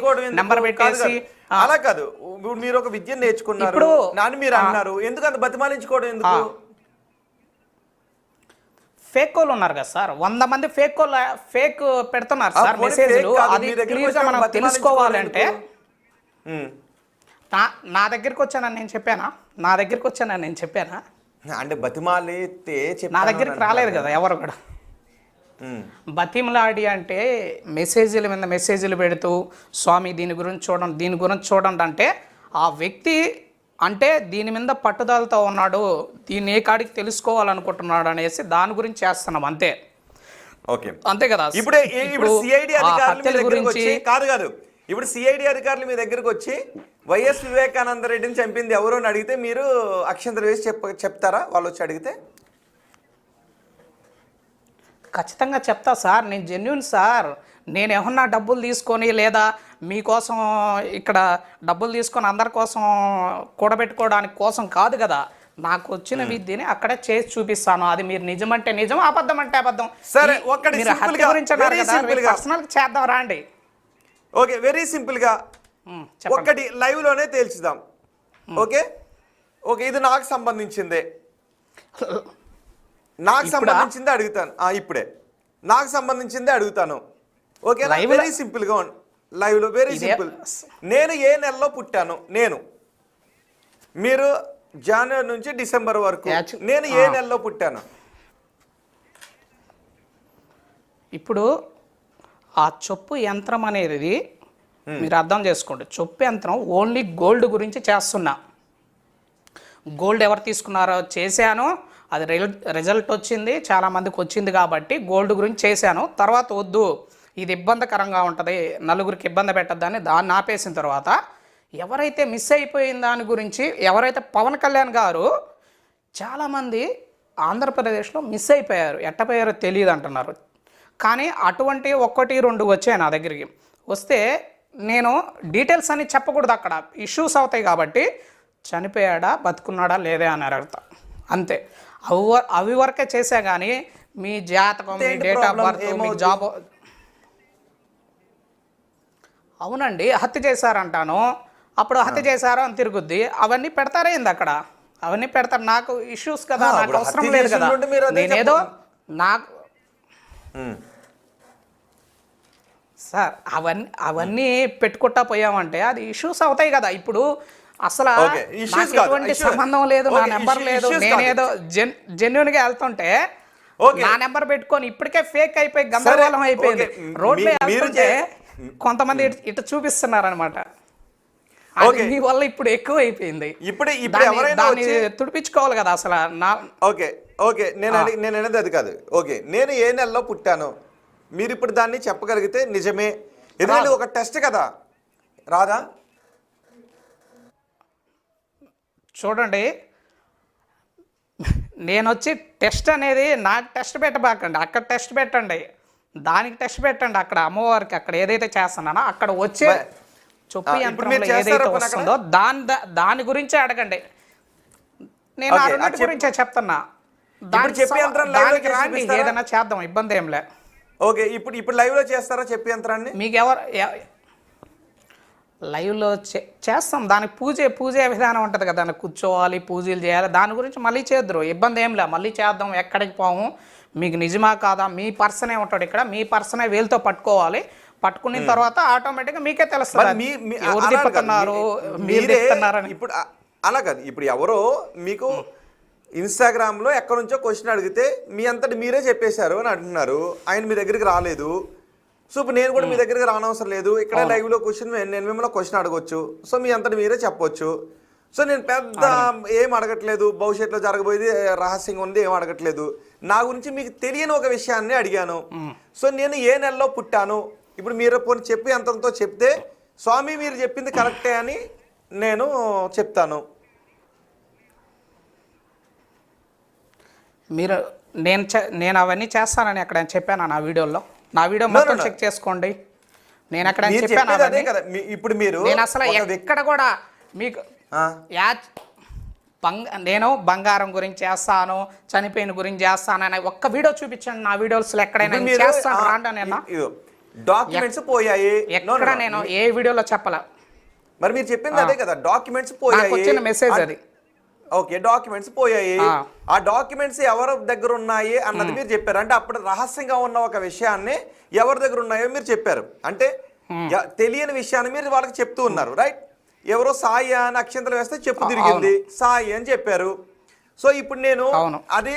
నెంబర్ పెట్టేసి అలా కాదు. మీరు ఒక విద్య నేర్చుకున్నారు నాని మీరు అన్నారు, ఎందుకు అంత బతిమాలించుకోవడం ఎందుకు? ఫేక్ కోళ్ళు ఉన్నారు కదా సార్, 100 మంది ఫేక్ పెడుతున్నారు సార్ మెసేజ్లు. అది క్లియర్గా మనం తెలుసుకోవాలంటే నా దగ్గరికి వచ్చానని నేను చెప్పానా? అంటే బతిమాలితే నా దగ్గరికి రాలేదు కదా ఎవరు కూడా. బతిమలాడి అంటే మెసేజ్ల మీద మెసేజ్లు పెడుతూ స్వామి దీని గురించి చూడండి అంటే ఆ వ్యక్తి అంటే దీని మీద పట్టుదలతో ఉన్నాడు, దీన్ని ఏ కాడికి తెలుసుకోవాలనుకుంటున్నాడు అనేసి దాని గురించి చేస్తున్నాం అంతే. ఓకే, అంతే కదా. ఇప్పుడు సిఐడి అధికారులు మీ హత్యల దగ్గరికి గురించి వచ్చి కాదు ఇప్పుడు సిఐడి అధికారులు మీ దగ్గరకు వచ్చి వైఎస్ వివేకానంద రెడ్డిని చంపింది ఎవరు అని అడిగితే మీరు అక్షంతలు వేసి చెప్తారా వాళ్ళు వచ్చి అడిగితే? ఖచ్చితంగా చెప్తా సార్, నేను జెన్యున్ సార్. నేను ఏమన్నా డబ్బులు తీసుకొని లేదా మీకోసం ఇక్కడ డబ్బులు తీసుకొని అందరి కోసం కూడబెట్టుకోవడానికి కోసం కాదు కదా. నాకు వచ్చిన విద్యని అక్కడే చేసి చూపిస్తాను. అది మీరు నిజమంటే నిజం, అబద్ధం అంటే అబద్ధం. సరే, ఒక్కటి మీరు హత్య గురించి అన్నారు కదా, పర్సనల్ చేద్దాం రాండి. ఓకే, వెరీ సింపుల్ గా ఒక్కటి లైవ్ లోనే తేల్చుదాం. ఓకే ఓకే, ఇది నాకు సంబంధించిందే, నాకు సంబంధించిందే అడుగుతాను. ఇప్పుడే నాకు సంబంధించిందే అడుగుతాను. ఓకే, వెరీ సింపుల్ గా లైవ్ లో వెరీ సింపుల్. నేను ఏ నెలలో పుట్టాను? మీరు జనవరి నుంచి డిసెంబర్ వరకు నేను ఏ నెలలో పుట్టాను? ఇప్పుడు ఆ చొప్పు యంత్రం అనేది మీరు అర్థం చేసుకోండి. చొప్పు యంత్రం ఓన్లీ గోల్డ్ గురించి చేస్తున్నా. గోల్డ్ ఎవరు తీసుకున్నారో చేశాను, అది రిజల్ట్ వచ్చింది, చాలామందికి వచ్చింది కాబట్టి గోల్డ్ గురించి చేశాను. తర్వాత వద్దు, ఇది ఇబ్బందికరంగా ఉంటుంది, నలుగురికి ఇబ్బంది పెట్టద్దని దాన్ని ఆపేసిన తర్వాత ఎవరైతే మిస్ అయిపోయిన దాని గురించి, ఎవరైతే పవన్ కళ్యాణ్ గారు చాలామంది ఆంధ్రప్రదేశ్లో మిస్ అయిపోయారు, ఎట్టపోయారో తెలియదు అంటున్నారు. కానీ అటువంటి 1, 2 వచ్చాయి నా దగ్గరికి. వస్తే నేను డీటెయిల్స్ అని చెప్పకూడదు, అక్కడ ఇష్యూస్ అవుతాయి కాబట్టి చనిపోయాడా బతుకున్నాడా లేదే అని అడుగుతా అంతే. అవి వరకే చేసా కానీ మీ జాతకం, మీ డేట్ ఆఫ్ బర్త్, మీ జాబ్. అవునండి, హత్య చేశారంటాను, అప్పుడు హత్య చేశారు అని తిరుగుద్ది. అవన్నీ పెడతారేంది అక్కడ? అవన్నీ పెడతారు. నాకు ఇష్యూస్ కదా, నాకు అవసరం లేదు కదా. నేనేదో నాకు సార్ అవన్నీ పెట్టుకుంటా పోయామంటే అది ఇష్యూస్ అవుతాయి కదా. ఇప్పుడు అసలు ఎటువంటి సంబంధం లేదు, నా నెంబర్ లేదు, నేనేదో జెన్యున్ గా వెళ్తుంటే నా నెంబర్ పెట్టుకొని ఇప్పటికే ఫేక్ అయిపోయి గందరగోళం అయిపోయింది. రోడ్ మీద వెళ్తుంటే కొంతమంది ఇటు చూపిస్తున్నారు అనమాట. మీ వల్ల ఇప్పుడు ఎక్కువ అయిపోయింది. ఇప్పుడు ఎవరైనా తుడిపించుకోవాలి కదా అసలు. ఓకే ఓకే, నేను అనేది అది కాదు. ఓకే, నేను ఏ నెలలో పుట్టాను మీరు ఇప్పుడు దాన్ని చెప్పగలిగితే నిజమే. ఎందుకంటే ఒక టెస్ట్ కదా, రాదా? చూడండి, నేను వచ్చి టెస్ట్ అనేది నాకు టెస్ట్ పెట్టబాకండి, అక్కడ టెస్ట్ పెట్టండి, దానికి టెస్ట్ పెట్టండి. అక్కడ అమ్మవారికి అక్కడ ఏదైతే చేస్తున్నానో అక్కడ వచ్చే చొప్పు యంత్రంలో ఏదైతే వస్తుందో దాని గురించే అడగండి. నేను ఆ రెండింటి గురించే చెప్తున్నా. దానికి రాండి, ఏదైనా చేద్దాం, ఇబ్బంది ఏం లే. ఓకే, ఇప్పుడు లైవ్ లో చేస్తారా చెప్పి యంత్రాన్ని? మీకు లైవ్లో చేస్తాం. దానికి పూజే విధానం ఉంటుంది కదా, దానికి కూర్చోవాలి, పూజలు చేయాలి, దాని గురించి మళ్ళీ చేద్దరు, ఇబ్బంది ఏం లే. మళ్ళీ చేద్దాం, ఎక్కడికి పోము. మీకు నిజమా కాదా, మీ పర్సనే ఉంటాడు ఇక్కడ, మీ పర్సనే వేలుతో పట్టుకోవాలి. పట్టుకున్న తర్వాత ఆటోమేటిక్గా మీకే తెలుస్తుంది ఎవరు తిప్పుతున్నారు, మీరు తిప్పుతున్నారని. ఇప్పుడు అలా కాదు, ఇప్పుడు ఎవరో మీకు ఇన్స్టాగ్రామ్లో ఎక్కడి నుంచో క్వశ్చన్ అడిగితే మీ అంతటి మీరే చెప్పేశారు అని అంటున్నారు. ఆయన మీ దగ్గరికి రాలేదు. సో ఇప్పుడు నేను కూడా మీ దగ్గరికి రానవసరం లేదు. ఇక్కడ లైవ్లో నేను మిమ్మల్ని క్వశ్చన్ అడగొచ్చు. సో మీ అంతటి మీరే చెప్పొచ్చు. సో నేను పెద్ద ఏం అడగట్లేదు, భవిష్యత్తులో జరగబోయేది రహస్యంగా ఉంది ఏం అడగట్లేదు. నా గురించి మీకు తెలియని ఒక విషయాన్ని అడిగాను. సో నేను ఏ నెలలో పుట్టాను, ఇప్పుడు మీరు పోనీ చెప్పి అంతంతో చెప్తే స్వామి మీరు చెప్పింది కరెక్టే అని నేను చెప్తాను. నేను అవన్నీ చేస్తానని అక్కడ చెప్పాను నా వీడియోలో. నా వీడియో మొత్తం చెక్ చేసుకోండి. నేను అక్కడ చెప్పాను. ఇప్పుడు మీరు నేను అసలు ఎక్కడ కూడా మీకు నేను బంగారం గురించి చేస్తాను, చనిపోయిన గురించి చేస్తాను అని ఒక్క వీడియో చూపించండి నా వీడియోస్ ఎక్కడైనా చేస్తాను రాండి. డాక్యుమెంట్స్ పోయాయి ఎక్కడ నేను ఏ వీడియోలో చెప్పాల. మరి మీరు చెప్పింది అదే కదా, డాక్యుమెంట్స్ పోయాయి, వచ్చిన మెసేజ్ అది. ఓకే, డాక్యుమెంట్స్ పోయాయి. ఆ డాక్యుమెంట్స్ ఎవరి దగ్గర ఉన్నాయి అన్నది మీరు చెప్పారు. అంటే అప్పుడు రహస్యంగా ఉన్న ఒక విషయాన్ని ఎవరి దగ్గర ఉన్నాయో మీరు చెప్పారు. అంటే తెలియని విషయాన్ని మీరు వాళ్ళకి చెప్తూ ఉన్నారు, రైట్? ఎవరో సాయి అని అక్షంతలు వేస్తే చెప్పు తిరిగింది, సాయి అని చెప్పారు. సో ఇప్పుడు నేను అది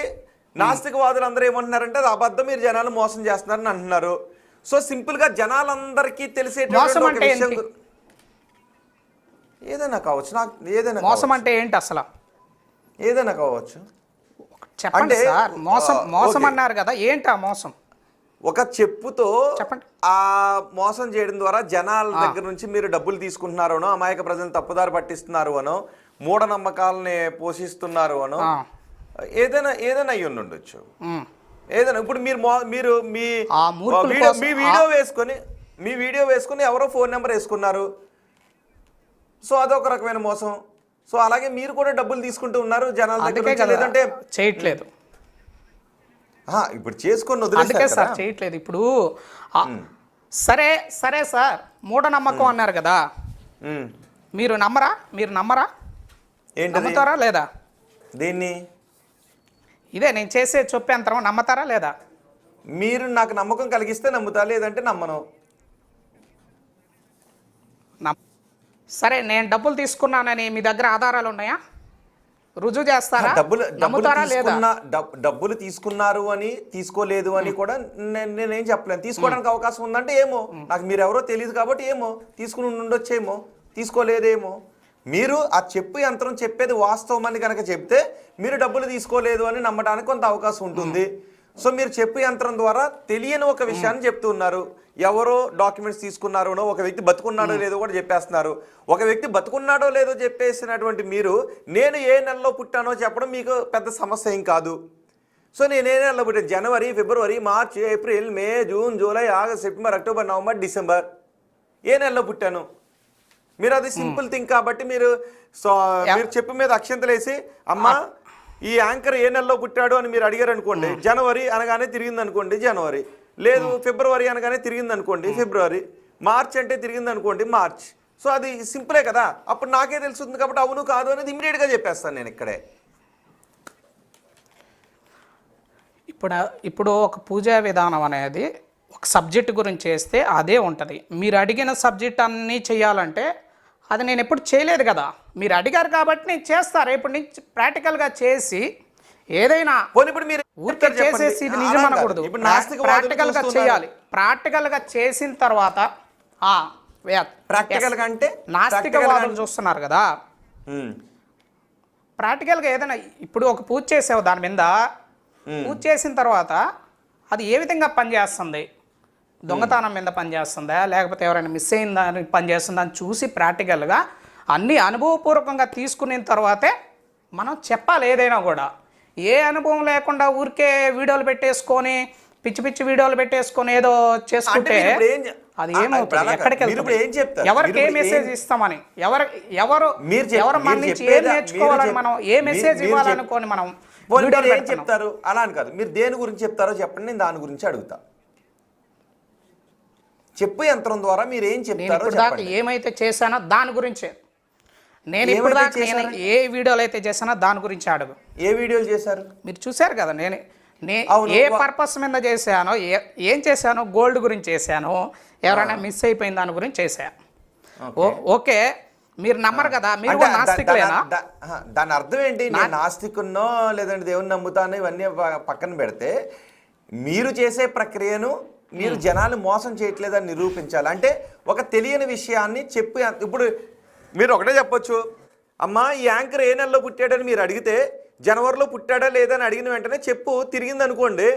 నాస్తికవాదులు అందరూ ఏమంటున్నారంటే అది అబద్ధం, మీరు జనాలు మోసం చేస్తున్నారని అంటున్నారు. సో సింపుల్ గా జనాలందరికీ తెలిసేటువంటి ఒక విషయం ఏదైనా కావచ్చు, నాకు ఏదైనా మోసం అంటే ఏంటి అసలు ఏదైనా కావచ్చు చెప్పండి సార్. మోసం అన్నారు కదా, ఏంటి ఆ మోసం? ఒక చెప్పుతో చెప్పండి. ఆ మోసం చేయడం ద్వారా జనాల దగ్గర నుంచి మీరు డబ్బులు తీసుకుంటున్నారు అనో, అమాయక ప్రజలను తప్పుదారి పట్టిస్తున్నారు అనో, మూఢనమ్మకాలని పోషిస్తున్నారు అనో, ఏదైనా ఏదైనా అయ్యి ఉండొచ్చు. ఏదైనా ఇప్పుడు మీరు మీ వీడియో వేసుకొని ఎవరో ఫోన్ నెంబర్ వేసుకున్నారు, సో అదొక రకమైన మోసం. సో అలాగే మీరు కూడా డబ్బులు తీసుకుంటూ ఉన్నారు జనాల దగ్గర నుంచి, లేదంటే చేయట్లేదు. ఇప్పుడు చేసుకొని అందుకే సార్ చేయట్లేదు. ఇప్పుడు సరే సరే సార్, మూఢనమ్మకం అన్నారు కదా, మీరు నమ్మరా? నమ్ముతారా లేదా? దీన్ని ఇదే నేను చేసే చెప్పేంతరం నమ్మతారా లేదా? మీరు నాకు నమ్మకం కలిగిస్తే నమ్ముతా, లేదంటే నమ్మను. సరే, నేను డబ్బులు తీసుకున్నానని మీ దగ్గర ఆధారాలు ఉన్నాయా? రుజువు చేస్తారా? డబ్బులు తీసుకున్నారు అని తీసుకోలేదు అని కూడా నేనేం చెప్పలేను. తీసుకోవడానికి అవకాశం ఉందంటే ఏమో, నాకు మీరు ఎవరో తెలియదు కాబట్టి ఏమో తీసుకుని ఉండొచ్చేమో, తీసుకోలేదేమో. మీరు ఆ చెప్పు యంత్రం చెప్పేది వాస్తవం అని కనుక చెప్తే మీరు డబ్బులు తీసుకోలేదు అని నమ్మడానికి కొంత అవకాశం ఉంటుంది. సో మీరు చెప్పు యంత్రం ద్వారా తెలియని ఒక విషయాన్ని చెప్తూ ఉన్నారు. ఎవరో డాక్యుమెంట్స్ తీసుకున్నారో, ఒక వ్యక్తి బతుకున్నాడో లేదో కూడా చెప్పేస్తున్నారు. ఒక వ్యక్తి బతుకున్నాడో లేదో చెప్పేసినటువంటి మీరు నేను ఏ నెలలో పుట్టానో చెప్పడం మీకు పెద్ద సమస్య ఏం కాదు. సో నేను ఏ నెలలో పుట్టాను, జనవరి, ఫిబ్రవరి, March, April, May, June, July, August, September, October, November, December, ఏ నెలలో పుట్టాను. మీరు అది సింపుల్ థింగ్ కాబట్టి మీరు చెప్పు మీద అక్షంతలేసి అమ్మా ఈ యాంకర్ ఏ నెలలో పుట్టాడు అని మీరు అడిగారు అనుకోండి, జనవరి అనగానే తిరిగింది అనుకోండి జనవరి, లేదు ఫిబ్రవరి అనగానే తిరిగింది అనుకోండి ఫిబ్రవరి, మార్చ్ అంటే తిరిగింది అనుకోండి మార్చ్. సో అది సింపులే కదా. అప్పుడు నాకే తెలుస్తుంది కాబట్టి అవును కాదు అనేది ఇమ్మీడియట్గా చెప్పేస్తాను నేను ఇక్కడే. ఇప్పుడు ఒక పూజా విధానం అనేది ఒక సబ్జెక్ట్ గురించి చేస్తే అదే ఉంటుంది. మీరు అడిగిన సబ్జెక్ట్ అన్నీ చేయాలంటే అది నేను ఎప్పుడు చేయలేదు కదా, మీరు అడిగారు కాబట్టి నేను చేస్తాను. రేపటి నుంచి ప్రాక్టికల్గా చేసి ఏదైనా ఊరికే చేసేసి ఇది నిజం అనకూడదు, ప్రాక్టికల్గా చేయాలి. ప్రాక్టికల్గా చేసిన తర్వాత నాస్తికవాదులు చూస్తున్నారు కదా, ప్రాక్టికల్గా ఏదైనా ఇప్పుడు ఒక పూజ చేసావు, దాని మీద పూజ చేసిన తర్వాత అది ఏ విధంగా పనిచేస్తుంది, దొంగతనం మీద పనిచేస్తుందా లేకపోతే ఎవరైనా మిస్ అయిందా అని పనిచేస్తుందా అని చూసి ప్రాక్టికల్గా అన్నీ అనుభవపూర్వకంగా తీసుకున్న తర్వాతే మనం చెప్పాలి. ఏదైనా కూడా ఏ అనుభవం లేకుండా ఊరికే వీడియోలు పెట్టేసుకొని పిచ్చి పిచ్చి వీడియోలు పెట్టేసుకొని ఏదో చేసుకుంటే అది ఏమవుతుంది, ఎక్కడికి వెళ్తుంది, ఎవరికి ఏ మెసేజ్ ఇస్తామని, ఎవరు మన నుంచి ఏం నేర్చుకోవాలని మనం ఏ మెసేజ్ ఇవ్వాలనుకోని మనం ఏం చెప్తారు అలా అని కాదు. మీరు దేని గురించి చెప్తారో చెప్పండి, నేను దాని గురించి అడుగుతా. చెప్పు యంత్రం ద్వారా మీరు ఏం చెప్తారో చెప్పండి. ఏమైతే చేశానో దాని గురించే నేను ఇప్పుడు దాకా ఏ వీడియోలు అయితే చేశానో దాని గురించి అడుగు. ఏ వీడియోలు చేశారు మీరు చూశారు కదా, నేను ఏ పర్పస్ మీద చేశానో, ఏం చేశానో, గోల్డ్ గురించి చేశాను, ఎవరైనా మిస్ అయిపోయిన దాని గురించి చేశాను. ఓకే, మీరు నమ్మరు కదా, మీరు నాస్తికులేనా? దాని అర్థం ఏంటి? నేను నాస్తికున్నో లేదంటే దేవుని నమ్ముతాను ఇవన్నీ పక్కన పెడితే మీరు చేసే ప్రక్రియను మీరు జనాలు మోసం చేయట్లేదని నిరూపించాలి. అంటే ఒక తెలియని విషయాన్ని చెప్పు. ఇప్పుడు మీరు ఒకటే చెప్పొచ్చు, అమ్మా ఈ యాంకర్ ఏ నెలలో పుట్టాడని మీరు అడిగితే జనవరిలో పుట్టాడా లేదా అని అడిగిన వెంటనే చెప్పు తిరిగింది అనుకోండి,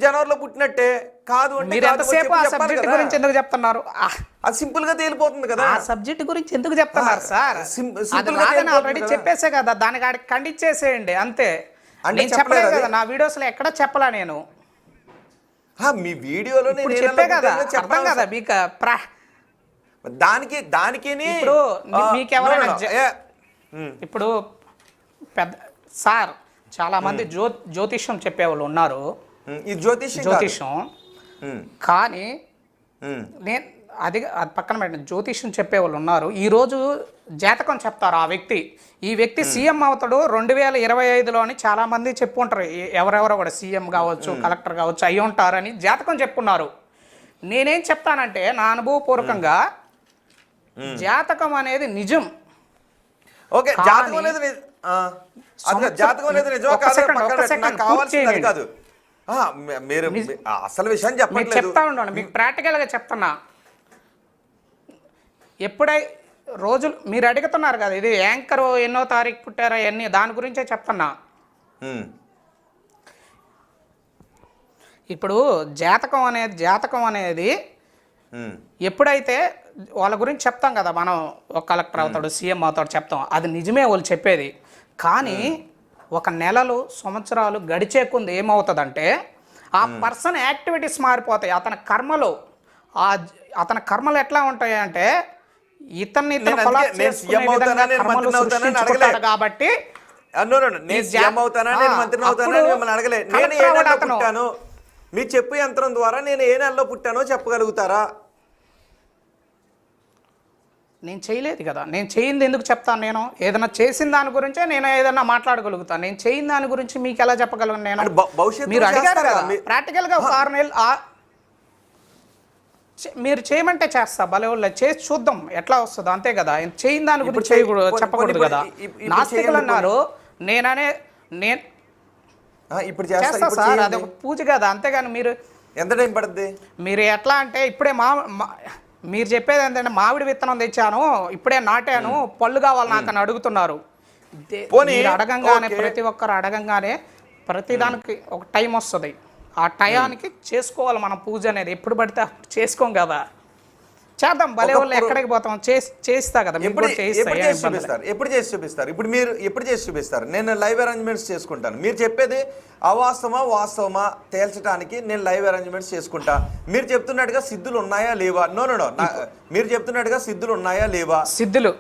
జనవరిలో పుట్టినట్టే. కాదు అంటే ఎందుకు చెప్తున్నారు? అది సింపుల్ గా తేలిపోతుంది కదా. ఆ సబ్జెక్ట్ గురించి ఎందుకు చెప్తున్నారు సార్? ఆల్రెడీ చెప్పేసే కదా, దానికి ఖండించేసేయండి అంతే. నేను చెప్పలేదు కదా, నా వీడియోస్ లో ఎక్కడ చెప్పలా నేను. మీ వీడియోలో చెప్పే కదా, అర్థం కదా మీకు. దానికి ఇప్పుడు పెద్ద సార్ చాలా మంది జ్యోతిష్యం చెప్పేవాళ్ళు ఉన్నారు, జ్యోతిష్యం కానీ నేను అది పక్కన పెట్టిన జ్యోతిష్యం చెప్పేవాళ్ళు ఉన్నారు. ఈరోజు జాతకం చెప్తారు, ఈ వ్యక్తి సీఎం అవుతాడు 2025లో అని చాలామంది చెప్పుకుంటారు. ఎవరెవరో కూడా సీఎం కావచ్చు, కలెక్టర్ కావచ్చు అయ్యి ఉంటారని జాతకం చెప్పుకున్నారు. నేనేం చెప్తానంటే నా అనుభవపూర్వకంగా జాతకం అనేది నిజం. ఓకే, జాతకం అనేది కాదు. మీరు అసలు విషయం చెప్పండి, చెప్తా ఉండండి, మీకు ప్రాక్టికల్గా చెప్తున్నా. ఎప్పుడై రోజులు మీరు అడుగుతున్నారు కదా, ఇది యాంకర్ ఎన్నో తారీఖు పుట్టారా అన్నీ దాని గురించే చెప్తున్నా. ఇప్పుడు జాతకం అనేది ఎప్పుడైతే వాళ్ళ గురించి చెప్తాం కదా, మనం ఒక కలెక్టర్ అవుతాడు, సీఎం అవుతాడు చెప్తాం, అది నిజమే వాళ్ళు చెప్పేది. కానీ ఒక నెలలు సంవత్సరాలు గడిచే కొంది ఏమవుతుందంటే ఆ పర్సన్ యాక్టివిటీస్ మారిపోతాయి. అతని కర్మలు ఎట్లా ఉంటాయి అంటే ఇతన్ని కాబట్టి మీ చెప్పు యంత్రం ద్వారా నేను ఏ నెలలో పుట్టానో చెప్పగలుగుతారా? నేను చేయలేదు కదా, నేను చేయింది ఎందుకు చెప్తాను? నేను ఏదైనా చేసిన దాని గురించే నేను ఏదైనా మాట్లాడగలుగుతాను. నేను చేయని దాని గురించి మీకు ఎలా చెప్పగలను? నేను మీరు అడిగారు కదా, ప్రాక్టికల్గా ఒక 6 నెలలు మీరు చేయమంటే చేస్తా, భలే వాళ్ళు చేసి చూద్దాం ఎట్లా వస్తుందో, అంతే కదా. చేయని దాని గురించి చెప్పకూడదు కదా. నాస్తికులు అన్నారు, నేను ఇప్పుడు చేస్తా సార్, అది ఒక పూజ కదా, అంతేగాని మీరు ఎంత టైం పడుతుంది? మీరు ఎట్లా అంటే ఇప్పుడే మీరు చెప్పేది ఏంటంటే మామిడి విత్తనం తెచ్చాను, ఇప్పుడే నాటాను, పళ్ళు కావాలి నాకు అని అడుగుతున్నారు. ప్రతి ఒక్కరు అడగంగానే ప్రతిదానికి ఒక టైం వస్తుంది. ఆ టయానికి చేసుకోవాలి మనం పూజ అనేది. ఎప్పుడు పడితే చేసుకోం కదా, చేద్దాం. భలే వాళ్ళు ఎక్కడికి పోతాం, చేస్తా కదా. ఎప్పుడు చేసి చూపిస్తారు? ఇప్పుడు మీరు ఎప్పుడు చేసి చూపిస్తారు? నేను లైవ్ అరేంజ్మెంట్స్ చేసుకుంటాను. మీరు చెప్పేది అవాస్తవమా వాస్తవమా తేల్చడానికి నేను లైవ్ అరేంజ్మెంట్స్ చేసుకుంటా. మీరు చెప్తున్నట్టుగా సిద్ధులు ఉన్నాయా లేవా? నో మీరు చెప్తున్నట్టుగా సిద్ధులు ఉన్నాయా లేవా? సిద్ధులు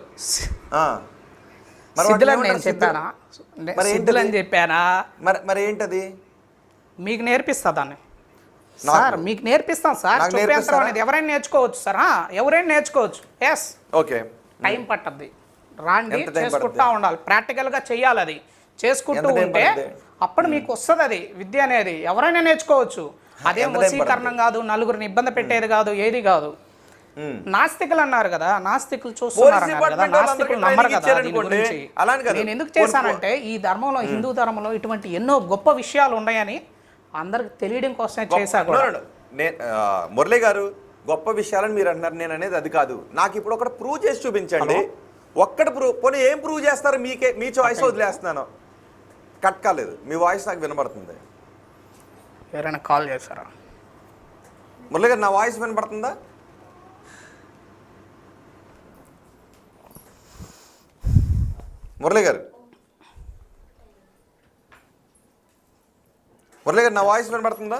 నేను చెప్పానా? చెప్పానా? మరి ఏంటది? మీకు నేర్పిస్తా దాన్ని సార్, మీకు నేర్పిస్తాను సార్. చూపేంతరం అనేది ఎవరైనా నేర్చుకోవచ్చు సార్, ఎవరైనా నేర్చుకోవచ్చు. Yes, okay. టైం పట్టద్ది, రాండి, చేసుకుంటా ఉండాలి, ప్రాక్టికల్గా చెయ్యాలి. అది చేసుకుంటూ ఉంటే అప్పుడు మీకు వస్తుంది అది విద్య అనేది. ఎవరైనా నేర్చుకోవచ్చు. అదేం వశీకరణం కాదు, నలుగురిని ఇబ్బంది పెట్టేది కాదు, ఏది కాదు. నాస్తికులు అన్నారు కదా, నాస్తికులు చూస్తున్నారు కదా, నాస్తికులు నమ్మరు కదా దీని గురించి. నేను ఎందుకు చేశానంటే ఈ ధర్మంలో, హిందూ ధర్మంలో ఇటువంటి ఎన్నో గొప్ప విషయాలు ఉన్నాయని అందరికి తెలియడం కోసమే చేశా. మురళి గారు, గొప్ప విషయాలని మీరు అంటున్నారు, నేను అనేది అది కాదు. నాకు ఇప్పుడు ఒకటి ప్రూవ్ చేసి చూపించండి. ఒక్కటి పోనీ ఏం ప్రూవ్ చేస్తారు? మీ చాయిస్ వదిలేస్తున్నాను. కట్ కాలేదు, మీ వాయిస్ నాకు వినబడుతుంది. ఎవరైనా కాల్ చేస్తారా? మురళి గారు, నా వాయిస్ వినబడుతుందా? మురళి గారు, నా వాయిస్ వినబడుతుందా?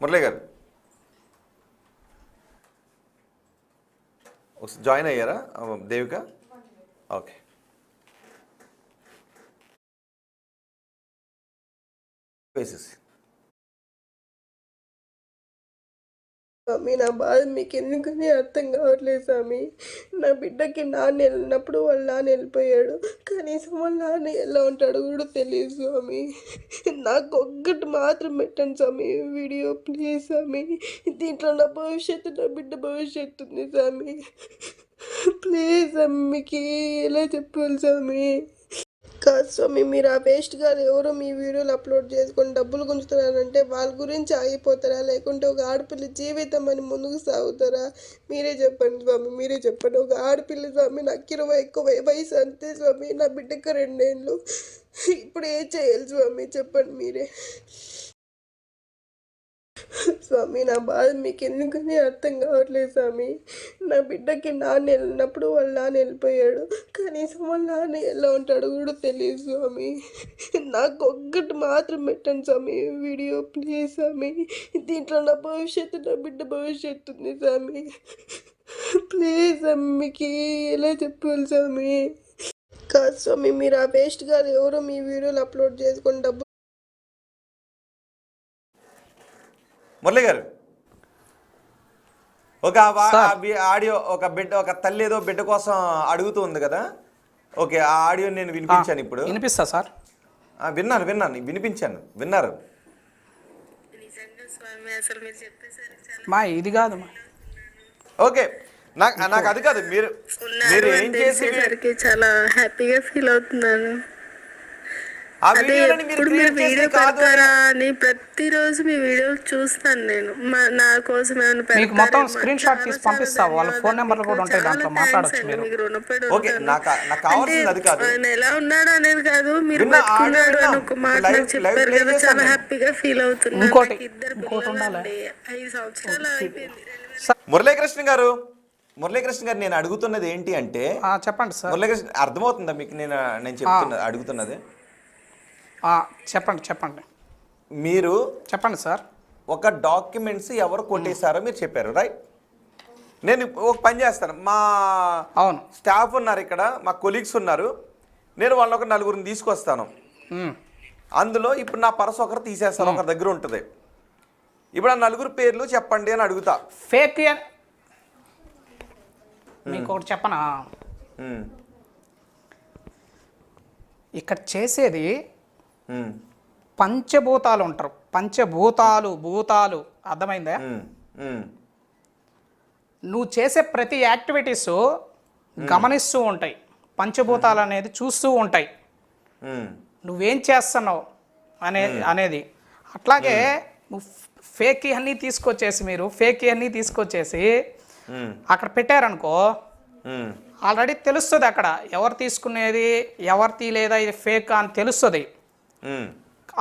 మురళి గారు జాయిన్ అయ్యారా దేవిక? ఓకే. స్వామి, నా బాధ మీకు ఎందుకని అర్థం కావట్లేదు స్వామి. నా బిడ్డకి నాన్న వెళ్ళినప్పుడు వాళ్ళ నాన్న వెళ్ళిపోయాడు, కనీసం వాళ్ళ నాన్న ఎలా ఉంటాడు కూడా తెలియదు స్వామి. నాకు ఒక్కటి మాత్రం పెట్టండి స్వామి వీడియో, ప్లీజ్ స్వామి. దీంట్లో నా భవిష్యత్తు, నా బిడ్డ భవిష్యత్తు ఉంది స్వామి. ప్లీజ్ స్వామి, మీకు ఎలా చెప్పాలి స్వామి? కాదు స్వామి, మీరు ఆ వేస్ట్ గారు ఎవరో మీ వీడియోలు అప్లోడ్ చేసుకొని డబ్బులు గుంజుతున్నారంటే వాళ్ళ గురించి ఆగిపోతారా, లేకుంటే ఒక ఆడపిల్ల జీవితం అని ముందుకు సాగుతారా? మీరే చెప్పండి స్వామి, మీరే చెప్పండి. ఒక ఆడపిల్ల స్వామి, నాకు 20 ఎక్కువ వయసు అంతే స్వామి, నా బిడ్డకి 2 ఏళ్ళు. ఇప్పుడు ఏం చేయాలి స్వామి, చెప్పండి మీరే. స్వామి, నా బాధ మీకు ఎందుకని అర్థం కావట్లేదు స్వామి. నా బిడ్డకి నాన్న వెళ్ళినప్పుడు వాళ్ళ నాన్న వెళ్ళిపోయాడు, కనీసం వాళ్ళ నాన్న ఎలా ఉంటాడు కూడా తెలియదు స్వామి. నాకు ఒక్కటి మాత్రం పెట్టండి స్వామి వీడియో, ప్లీజ్ స్వామి. దీంట్లో నా భవిష్యత్తు, నా బిడ్డ భవిష్యత్తు ఉంది స్వామి. ప్లీజ్ స్వామి, మీకు ఎలా చెప్పాలి స్వామి? కాదు స్వామి, మీరు ఆ వేస్ట్ గారు ఎవరో మీ వీడియోలు అప్లోడ్ చేసుకొని డబ్బు. మురళి గారు, ఒక ఆడియో, ఒక తల్లి ఏదో బిడ్డ కోసం అడుగుతూ ఉంది కదా, ఓకే, ఆ ఆడియో నేను వినిపించాను. ఇప్పుడు వినిపిస్తా సార్? విన్నాను, వినిపించాను, విన్నారు? మా ఇది కాదు మా. ఓకే, నాకు అది కాదు, మీరు ఏం చేసి చాలా హ్యాపీగా ఫీల్ అవుతున్నాను. ఆ అదే వీడియోలని మీరు ఎప్పుడు మీరు క్రియేట్ వీడియో చేసి కాదు పెడతారా అని ప్రతిరోజు మీ వీడియోలు చూస్తాను నేను. నా కోసం ఏమైనా మీకు మొత్తం పెడతారేమో. స్క్రీన్ షాట్ చాలా తీసి చాలా పంపిస్తా, వాళ్ళ ఫోన్ ధన్యవాదాలు నెంబర్లు మీకు. కూడా ఉంటాయి, చాలా దాంట్లో థ్యాంక్స్ మాట్లాడొచ్చు అండి, మీరు. మీకు రుణపడి ఓకే, ఉంటాను. నాకు అంటే కావాల్సింది అది కాదు. ఆయన ఎలా ఉన్నాడు అనేది కాదు, మీరు విన్నా, ఆడియో బతుకున్నాడు విన్నాం. అని ఒక మాట లైవ్ నాకు చెప్పారు ప్లే కదా, చేశాను చాలా నేను. హ్యాపీగా ఫీల్ అవుతున్నాను. ఇంకోటి నాకు ఇద్దరు ఇంకోటి ఉండాలి. పిల్లలండి, 5 సంవత్సరాలు అయిపోయింది. మురళీకృష్ణ గారు, మురళీకృష్ణ గారు, నేను అడుగుతున్నది ఏంటి అంటే, చెప్పండి సార్. మురళీకృష్ణ అర్థమవుతుందా మీకు నేను చెప్తున్నది అడుగుతున్నది? చెప్పండి మీరు చెప్పండి సార్. ఒక డాక్యుమెంట్స్ ఎవరు కొట్టేశారో మీరు చెప్పారు, రైట్? నేను ఒక పని చేస్తాను, మా అవును, స్టాఫ్ ఉన్నారు ఇక్కడ, మా కొలీగ్స్ ఉన్నారు, నేను వాళ్ళని ఒక నలుగురిని తీసుకొస్తాను. అందులో ఇప్పుడు నా పర్స్ ఒకరు తీసేస్తారు, ఒకరి దగ్గర ఉంటుంది. ఇప్పుడు ఆ నలుగురు పేర్లు చెప్పండి అని అడుగుతా. ఫేక్ మీకు ఒకటి చెప్పనా, ఇక్కడ చేసేది పంచభూతాలు ఉంటారు. భూతాలు అర్థమైందా? నువ్వు చేసే ప్రతి యాక్టివిటీస్ గమనిస్తూ ఉంటాయి, పంచభూతాలు అనేది చూస్తూ ఉంటాయి నువ్వేం చేస్తున్నావు అనేది. అట్లాగే నువ్వు ఫేక్ అన్నీ తీసుకొచ్చేసి అక్కడ పెట్టారనుకో, ఆల్రెడీ తెలుస్తుంది అక్కడ ఎవరు తీసుకునేది ఎవరిది లేదా ఇది ఫేక్ అని తెలుస్తుంది.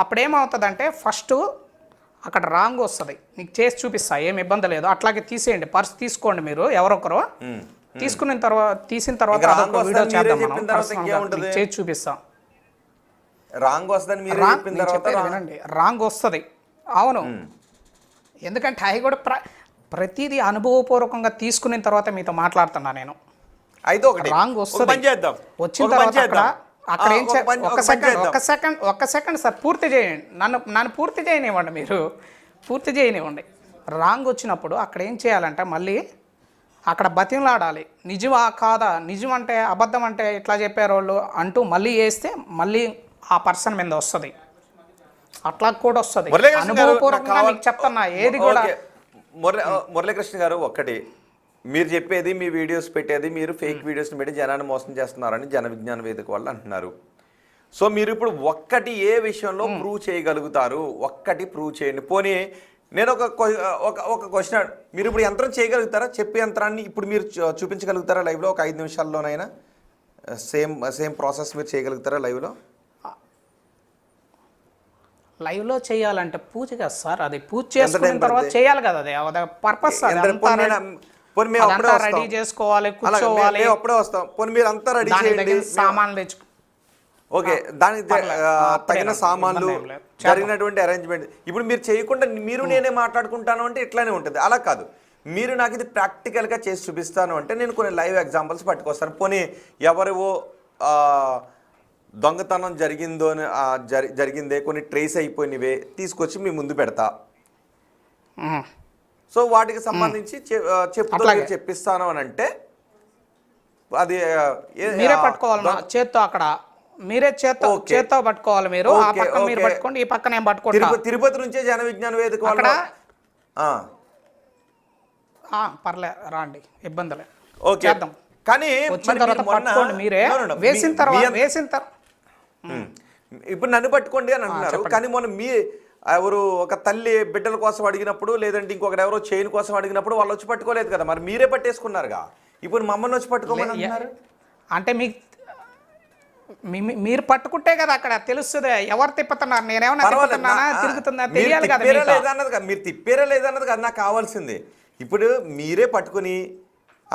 అప్పుడేమవుతుందంటే ఫస్ట్ అక్కడ రాంగ్ వస్తుంది, నీకు చేసి చూపిస్తా, ఏం ఇబ్బంది లేదు. అట్లాగే తీసేయండి, పర్స్ తీసుకోండి మీరు ఎవరొకరు, తీసిన తర్వాత అదొక వీడియో చేద్దాం మనం, చేసి చూపిస్తాం. వినండి, రాంగ్ వస్తుంది. అవును, ఎందుకంటే అవి కూడా ప్రతిదీ అనుభవపూర్వకంగా తీసుకున్న తర్వాత మీతో మాట్లాడుతున్నా నేను. అయితే ఒకటి రాంగ్ వస్తుంది, వచ్చిన తర్వాత అక్కడ ఏం ఒక్క సెకండ్ సార్, పూర్తి చేయండి, నన్ను పూర్తి చేయనివ్వండి, మీరు పూర్తి చేయనివ్వండి. రాంగ్ వచ్చినప్పుడు అక్కడ ఏం చేయాలంటే మళ్ళీ అక్కడ బతిమలాడాలి, నిజమా కాదా, నిజం అంటే అబద్ధం అంటే ఇట్లా చెప్పారు వాళ్ళు అంటూ మళ్ళీ వేస్తే మళ్ళీ ఆ పర్సన్ మీద వస్తుంది. అట్లా కూడా వస్తుంది, అనుభవపూర్వకంగా మీకు చెప్తున్నా. ఏది కూడా మురళీకృష్ణ గారు, ఒక్కటి మీరు చెప్పేది, మీ వీడియోస్ పెట్టేది, మీరు ఫేక్ వీడియోస్ని పెట్టి జనాన్ని మోసం చేస్తున్నారని జన విజ్ఞాన వేదిక వాళ్ళు అంటున్నారు. సో మీరు ఇప్పుడు ఒక్కటి ఏ విషయంలో ప్రూవ్ చేయగలుగుతారు? ఒక్కటి ప్రూవ్ చేయండి. పోనీ నేను ఒక క్వశ్చన్, మీరు ఇప్పుడు యంత్రం చేయగలుగుతారా? చెప్పే యంత్రాన్ని ఇప్పుడు మీరు చూపించగలుగుతారా లైవ్లో? ఒక 5 నిమిషాల్లోనైనా సేమ్ ప్రాసెస్ మీరు చేయగలుగుతారా లైవ్లో? లైవ్లో చేయాలంటే పూజ కదా సార్, అది పూజ చేసుకున్న తర్వాత చేయాలి కదా, అది పర్పస్. రెడీ చేసుకోవాలి, కూర్చోవాలి, అప్పుడే వస్తాం. పోనీ మీరు అంతా రెడీ చేయండి, సామాన్లు తెచ్చుకో, ఓకే, దానికి తగిన సామాన్లు, జరిగినటువంటి అరేంజ్మెంట్. ఇప్పుడు మీరు చేయకుండా మీరు నేనే మాట్లాడుకుంటాను అంటే ఇట్లానే ఉంటుంది. అలా కాదు, మీరు నాకు ఇది ప్రాక్టికల్గా చేసి చూపిస్తాను అంటే నేను కొన్ని లైవ్ ఎగ్జాంపుల్స్ పట్టుకొస్తాను. పోనీ ఎవరివో దొంగతనం జరిగిందే కొన్ని ట్రేస్ అయిపోయినవే తీసుకొచ్చి మీ ముందు పెడతా. సో వాటికి సంబంధించి చెప్పిస్తాను అని అంటే అది మీరే పట్టుకోవాలి చేత్తో, అక్కడ మీరే చేత్తో పట్టుకోవాలి. మీరు ఆ పక్కన మీరు పట్టుకోండి, ఈ పక్కన ఏం పట్టుకోండి. తిరుపతి నుంచే జన విజ్ఞాన వేదిక పర్లే, రాండి, ఇబ్బందులే, చేద్దాం. కానీ వచ్చిన తర్వాత పట్టుకోండి, మీరే వేసిన తర్వాత ఇప్పుడు నన్ను పట్టుకోండి అని అంటున్నారు. కానీ మొన్న ఎవరు ఒక తల్లి బిడ్డల కోసం అడిగినప్పుడు, లేదంటే ఇంకొకరు ఎవరో చైన్ కోసం అడిగినప్పుడు వాళ్ళు వచ్చి పట్టుకోలేదు కదా, మరి మీరే పట్టేసుకున్నారుగా. ఇప్పుడు మమ్మల్ని వచ్చి పట్టుకోమని అంటున్నారు అంటే మీరు పట్టుకుంటే కదా అక్కడ తెలుస్తుంది ఎవరు తిప్పుతున్నారు, నేనేమన్నా తిప్పుతున్నానా తిరుగుతున్నా తెలియాలి కదా. మీరు తిప్పారా లేదన్నది కదా నాకు కావాల్సింది. ఇప్పుడు మీరే పట్టుకుని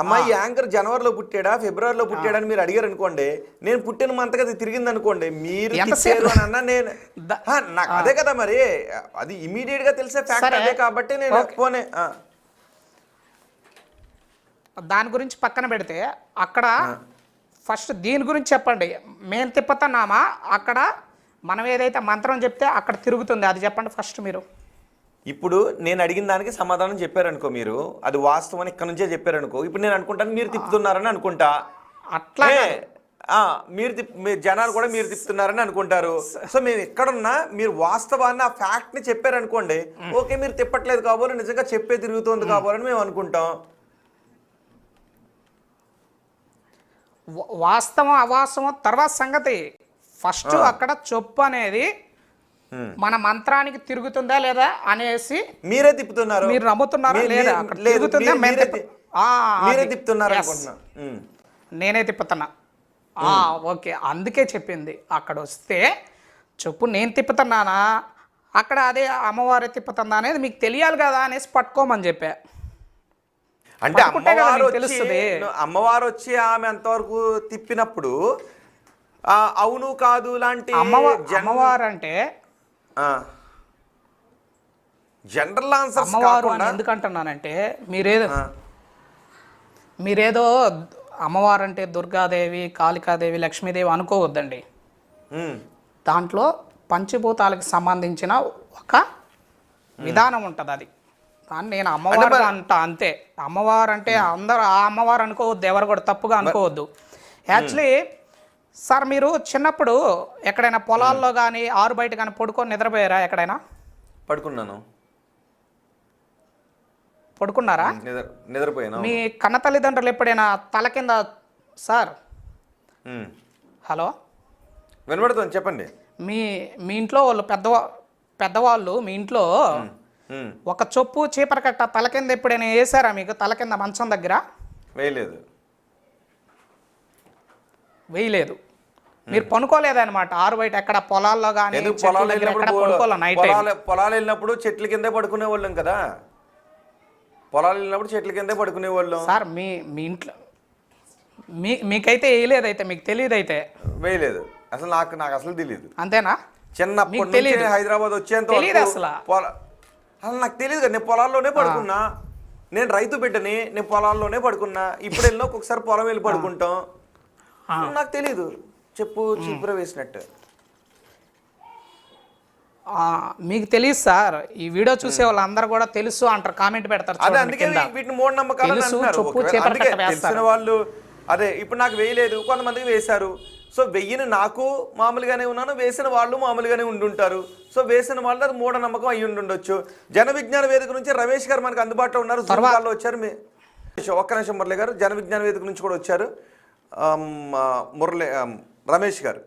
అమ్మాయి యాంకర్ జనవరిలో పుట్టాడా ఫిబ్రవరిలో పుట్టాడా అని మీరు అడిగారు అనుకోండి, నేను పుట్టిన మంతగా అది తిరిగింది అనుకోండి, మీరు అన్నా నేను నాకు అదే కదా, మరి అది ఇమీడియట్ గా తెలిసే ఫ్యాక్ట్ అదే కాబట్టి నేను పోనే. దాని గురించి పక్కన పెడితే అక్కడ ఫస్ట్ దీని గురించి చెప్పండి. మేము తిప్పుతున్నామా, అక్కడ మనం ఏదైతే మంత్రం చెప్తే అక్కడ తిరుగుతుంది, అది చెప్పండి ఫస్ట్ మీరు. ఇప్పుడు నేను అడిగిన దానికి సమాధానం చెప్పారనుకో, మీరు అది వాస్తవం అని ఇక్కడ నుంచే చెప్పారనుకో, ఇప్పుడు నేను అనుకుంటాను మీరు తిప్పుతున్నారని అనుకుంటా. అట్లా మీరు జనాలు కూడా మీరు తిప్పుతున్నారని అనుకుంటారు. సో మేము ఎక్కడున్నా మీరు వాస్తవాన్ని ఆ ఫ్యాక్ట్ ని చెప్పారనుకోండి, ఓకే మీరు తిప్పట్లేదు కాబోలు, నిజంగా చెప్పే తిరుగుతుంది కాబోలని మేము అనుకుంటాం. వాస్తవం అవాస్తవం తర్వాత సంగతి. ఫస్ట్ అక్కడ చొప్పు అనేది మన మంత్రానికి తిరుగుతుందా లేదా అనేసి మీరే తిప్పుతున్నారు, మీరు నమ్ముతున్నారా లేదా? అక్కడ తిరుగుతుందా? మీరే తిప్పుతున్నారు అనుకుంటున్నా. నేనే తిప్పుతున్నా. ఓకే, అందుకే చెప్పింది అక్కడ వస్తే చెప్పు నేను తిప్పుతున్నానా అక్కడ అదే అమ్మవారే తిప్పుతుందా అనేది మీకు తెలియాలి కదా అనేసి పట్టుకోమని చెప్పా. అంటే అమ్మవారు వచ్చి ఆమె అంతవరకు తిప్పినప్పుడు అవును కాదు లాంటి అమ్మవారు అంటే జనరల్ ఆన్సర్స్ అమ్మవారు అని ఎందుకంటున్నానంటే మీరేదో అమ్మవారు అంటే దుర్గాదేవి, కాళికాదేవి, లక్ష్మీదేవి అనుకోవద్దండి. దాంట్లో పంచభూతాలకు సంబంధించిన ఒక విధానం ఉంటుంది. అది కానీ నేను అమ్మవారు అంతే. అమ్మవారు అంటే అందరూ ఆ అమ్మవారు అనుకోవద్దు, ఎవరు కూడా తప్పుగా అనుకోవద్దు. యాక్చువల్లీ సార్ మీరు చిన్నప్పుడు ఎక్కడైనా పొలాల్లో కానీ ఆరు బయట కానీ పడుకొని నిద్రపోయారా? ఎక్కడైనా పడుకున్నారా? నిద్రపోయాను. మీ కన్న తల్లిదండ్రులు ఎప్పుడైనా తల కింద సార్ హలో వినబడుతుంది చెప్పండి. మీ ఇంట్లో వాళ్ళు పెద్దవాళ్ళు మీ ఇంట్లో ఒక చొప్పు చీపర కట్ట తల కింద ఎప్పుడైనా వేసారా? మీకు తల కింద మంచం దగ్గర వేయలేదు. మీరు పనుకోలేదన్నమాట ఆరు బయట ఎక్కడ పొలాల్లో కానీ పొలాలు వెళ్ళినప్పుడు చెట్ల కిందే పడుకునే వాళ్ళం కదా. పొలాలు వెళ్ళినప్పుడు చెట్ల కిందే పడుకునే వాళ్ళం సార్. మీ ఇంట్లో మీకైతే వేయలేదు, అయితే మీకు తెలియదు. అయితే వేయలేదు అసలు. నాకు అసలు తెలియదు. అంతేనా? చిన్నప్పటి నుంచి హైదరాబాద్ వచ్చేంత తెలియదు అసలు. అసలు నాకు తెలియదు కదా. నేను పొలాల్లోనే పడుకున్నా. నేను రైతు బిడ్డని, నేను పొలాల్లోనే పడుకున్నా. ఇప్పుడు వెళ్ళినా ఒక్కొక్కసారి పొలం వెళ్ళి పడుకుంటాం. నాకు తెలీదు. చెప్పు చీపుర వేసినట్టు. మీకు తెలియదు సార్. ఈ వీడియో చూసే వాళ్ళందరూ కూడా తెలుసు అంటారు, కామెంట్ పెడతారు. వీటిని మూఢనమ్మకాలు తెలిసిన వాళ్ళు. అదే ఇప్పుడు నాకు వేయలేదు, కొంతమందికి వేశారు. సో వెయ్యిని నాకు మామూలుగానే ఉన్నాను, వేసిన వాళ్ళు మామూలుగానే ఉండుంటారు. సో వేసిన వాళ్ళు అది మూఢనమ్మకం అయ్యి ఉండొచ్చు. జన విజ్ఞాన వేదిక నుంచి రమేష్ గారు మనకు అందుబాటులో ఉన్నారు. జూమ్లో వచ్చారు. ఒక్క నిమిషం మురళి గారు. జన విజ్ఞాన వేదిక నుంచి కూడా వచ్చారు రమేష్ గారు.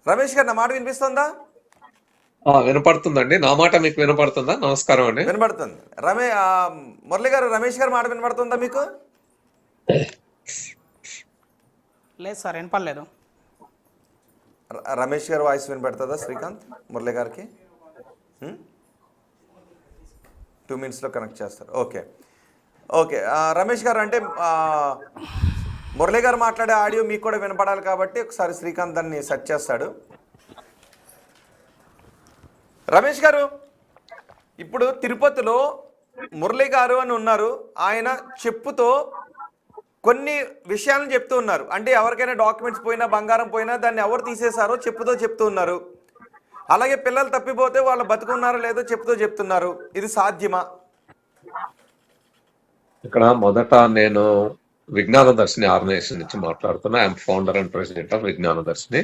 రమేష్ గారు, నా మాట వినిపిస్తుందా? వినపడుతుందండి. నా మాట మీకు వినపడుతుందా? నమస్కారం అండి. వినపడుతుంది. మురళి గారు, రమేష్ గారు మాట వినపడుతుందా మీకు? లేదు సార్, వినపడలేదు. రమేష్ గారు వాయిస్ వినపడుతుందా శ్రీకాంత్ మురళి గారికి? 2 minutesలో కనెక్ట్ చేస్తారు. Okay okay. రమేష్ గారు, అంటే మురళి గారు మాట్లాడే ఆడియో మీకు కూడా వినపడాలి కాబట్టి ఒకసారి శ్రీకాంత్ దాన్ని సెర్చ్ చేస్తాడు. రమేష్ గారు, ఇప్పుడు తిరుపతిలో మురళి గారు అని ఉన్నారు. ఆయన చెప్పుతో కొన్ని విషయాలను చెప్తూ ఉన్నారు. అంటే ఎవరికైనా డాక్యుమెంట్స్ పోయినా, బంగారం పోయినా దాన్ని ఎవరు తీసేశారో చెప్పుతో చెప్తూ ఉన్నారు. అలాగే పిల్లలు తప్పిపోతే వాళ్ళు బతుకున్నారో లేదో చెప్పుతో చెప్తున్నారు. ఇది సాధ్యమా? ఇక్కడ మొదట నేను విజ్ఞాన దర్శిని ఆర్గనైజేషన్ నుంచి మాట్లాడుతున్నా. I'm founder and president of విజ్ఞాన దర్శిని.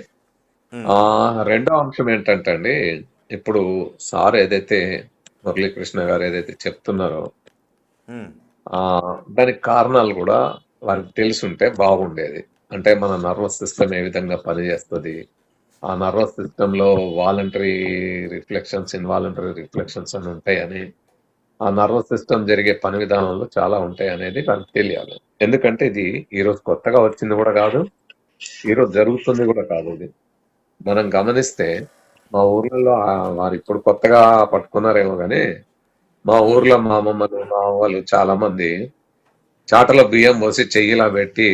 రెండో అంశం ఏంటంటే అండి, ఇప్పుడు సార్ ఏదైతే మురళీకృష్ణ గారు ఏదైతే చెప్తున్నారో దానికి కారణాలు కూడా వారికి తెలుసుంటే బాగుండేది. అంటే మన నర్వస్ సిస్టమ్ ఏ విధంగా పనిచేస్తుంది, ఆ నర్వస్ సిస్టమ్ లో వాలంటరీ రిఫ్లెక్షన్స్, ఇన్వాలంటరీ రిఫ్లెక్షన్స్ అని ఉంటాయని, ఆ నర్వస్ సిస్టమ్ జరిగే పని విధానంలో చాలా ఉంటాయి అనేది మనకు తెలియాలి. ఎందుకంటే ఇది ఈరోజు కొత్తగా వచ్చింది కూడా కాదు, ఈరోజు జరుగుతుంది కూడా కాదు. ఇది మనం గమనిస్తే మా ఊర్లలో వారు ఇప్పుడు కొత్తగా పట్టుకున్నారేమో కానీ మా ఊర్లో మా అమ్మమ్మలు, మా వాళ్ళు చాలా మంది చాటలో బియ్యం పోసి చెయ్యిలా పెట్టి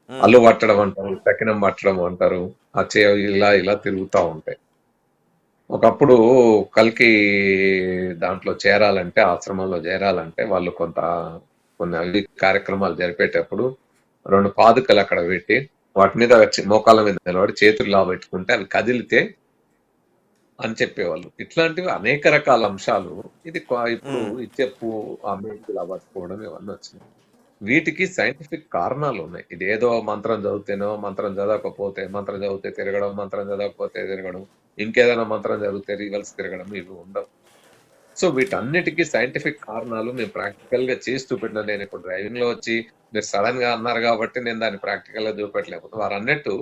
అల్లు పట్టడం అంటారు, తక్కినం పట్టడం అంటారు. ఆ చెయ్యి ఇలా ఇలా తిరుగుతూ ఉంటాయి. ఒకప్పుడు కల్కి దాంట్లో చేరాలంటే, ఆశ్రమంలో చేరాలంటే వాళ్ళు కొన్ని అవి కార్యక్రమాలు జరిపేటప్పుడు 2 పాదుకలు అక్కడ పెట్టి వాటి మీద మోకాళ్ళ మీద నిలబడి చేతులు ఇలా పెట్టుకుంటే అవి కదిలితే అని చెప్పేవాళ్ళు. ఇట్లాంటివి అనేక రకాల అంశాలు. ఇది ఇప్పుడు ఈ చెప్పు, ఆ మేకు ఇలా పట్టుకోవడం ఇవన్నీ వచ్చినాయి. వీటికి సైంటిఫిక్ కారణాలు ఉన్నాయి. ఇది ఏదో మంత్రం చదివితేనో, మంత్రం చదవకపోతే, మంత్రం చదివితే తిరగడం, మంత్రం చదవకపోతే తిరగడం, ఇంకేదైనా మంత్రం చదివితే రివర్స్ తిరగడం, ఇవి ఉండవు. సో వీటన్నిటికీ సైంటిఫిక్ కారణాలు మేము ప్రాక్టికల్ గా చేసి చూపెట్టిన. నేను ఇప్పుడు డ్రైవింగ్ లో వచ్చి మీరు సడన్ గా అన్నారు కాబట్టి నేను దాన్ని ప్రాక్టికల్ గా చూపెట్టలేకపోతే, వారు అన్నట్టు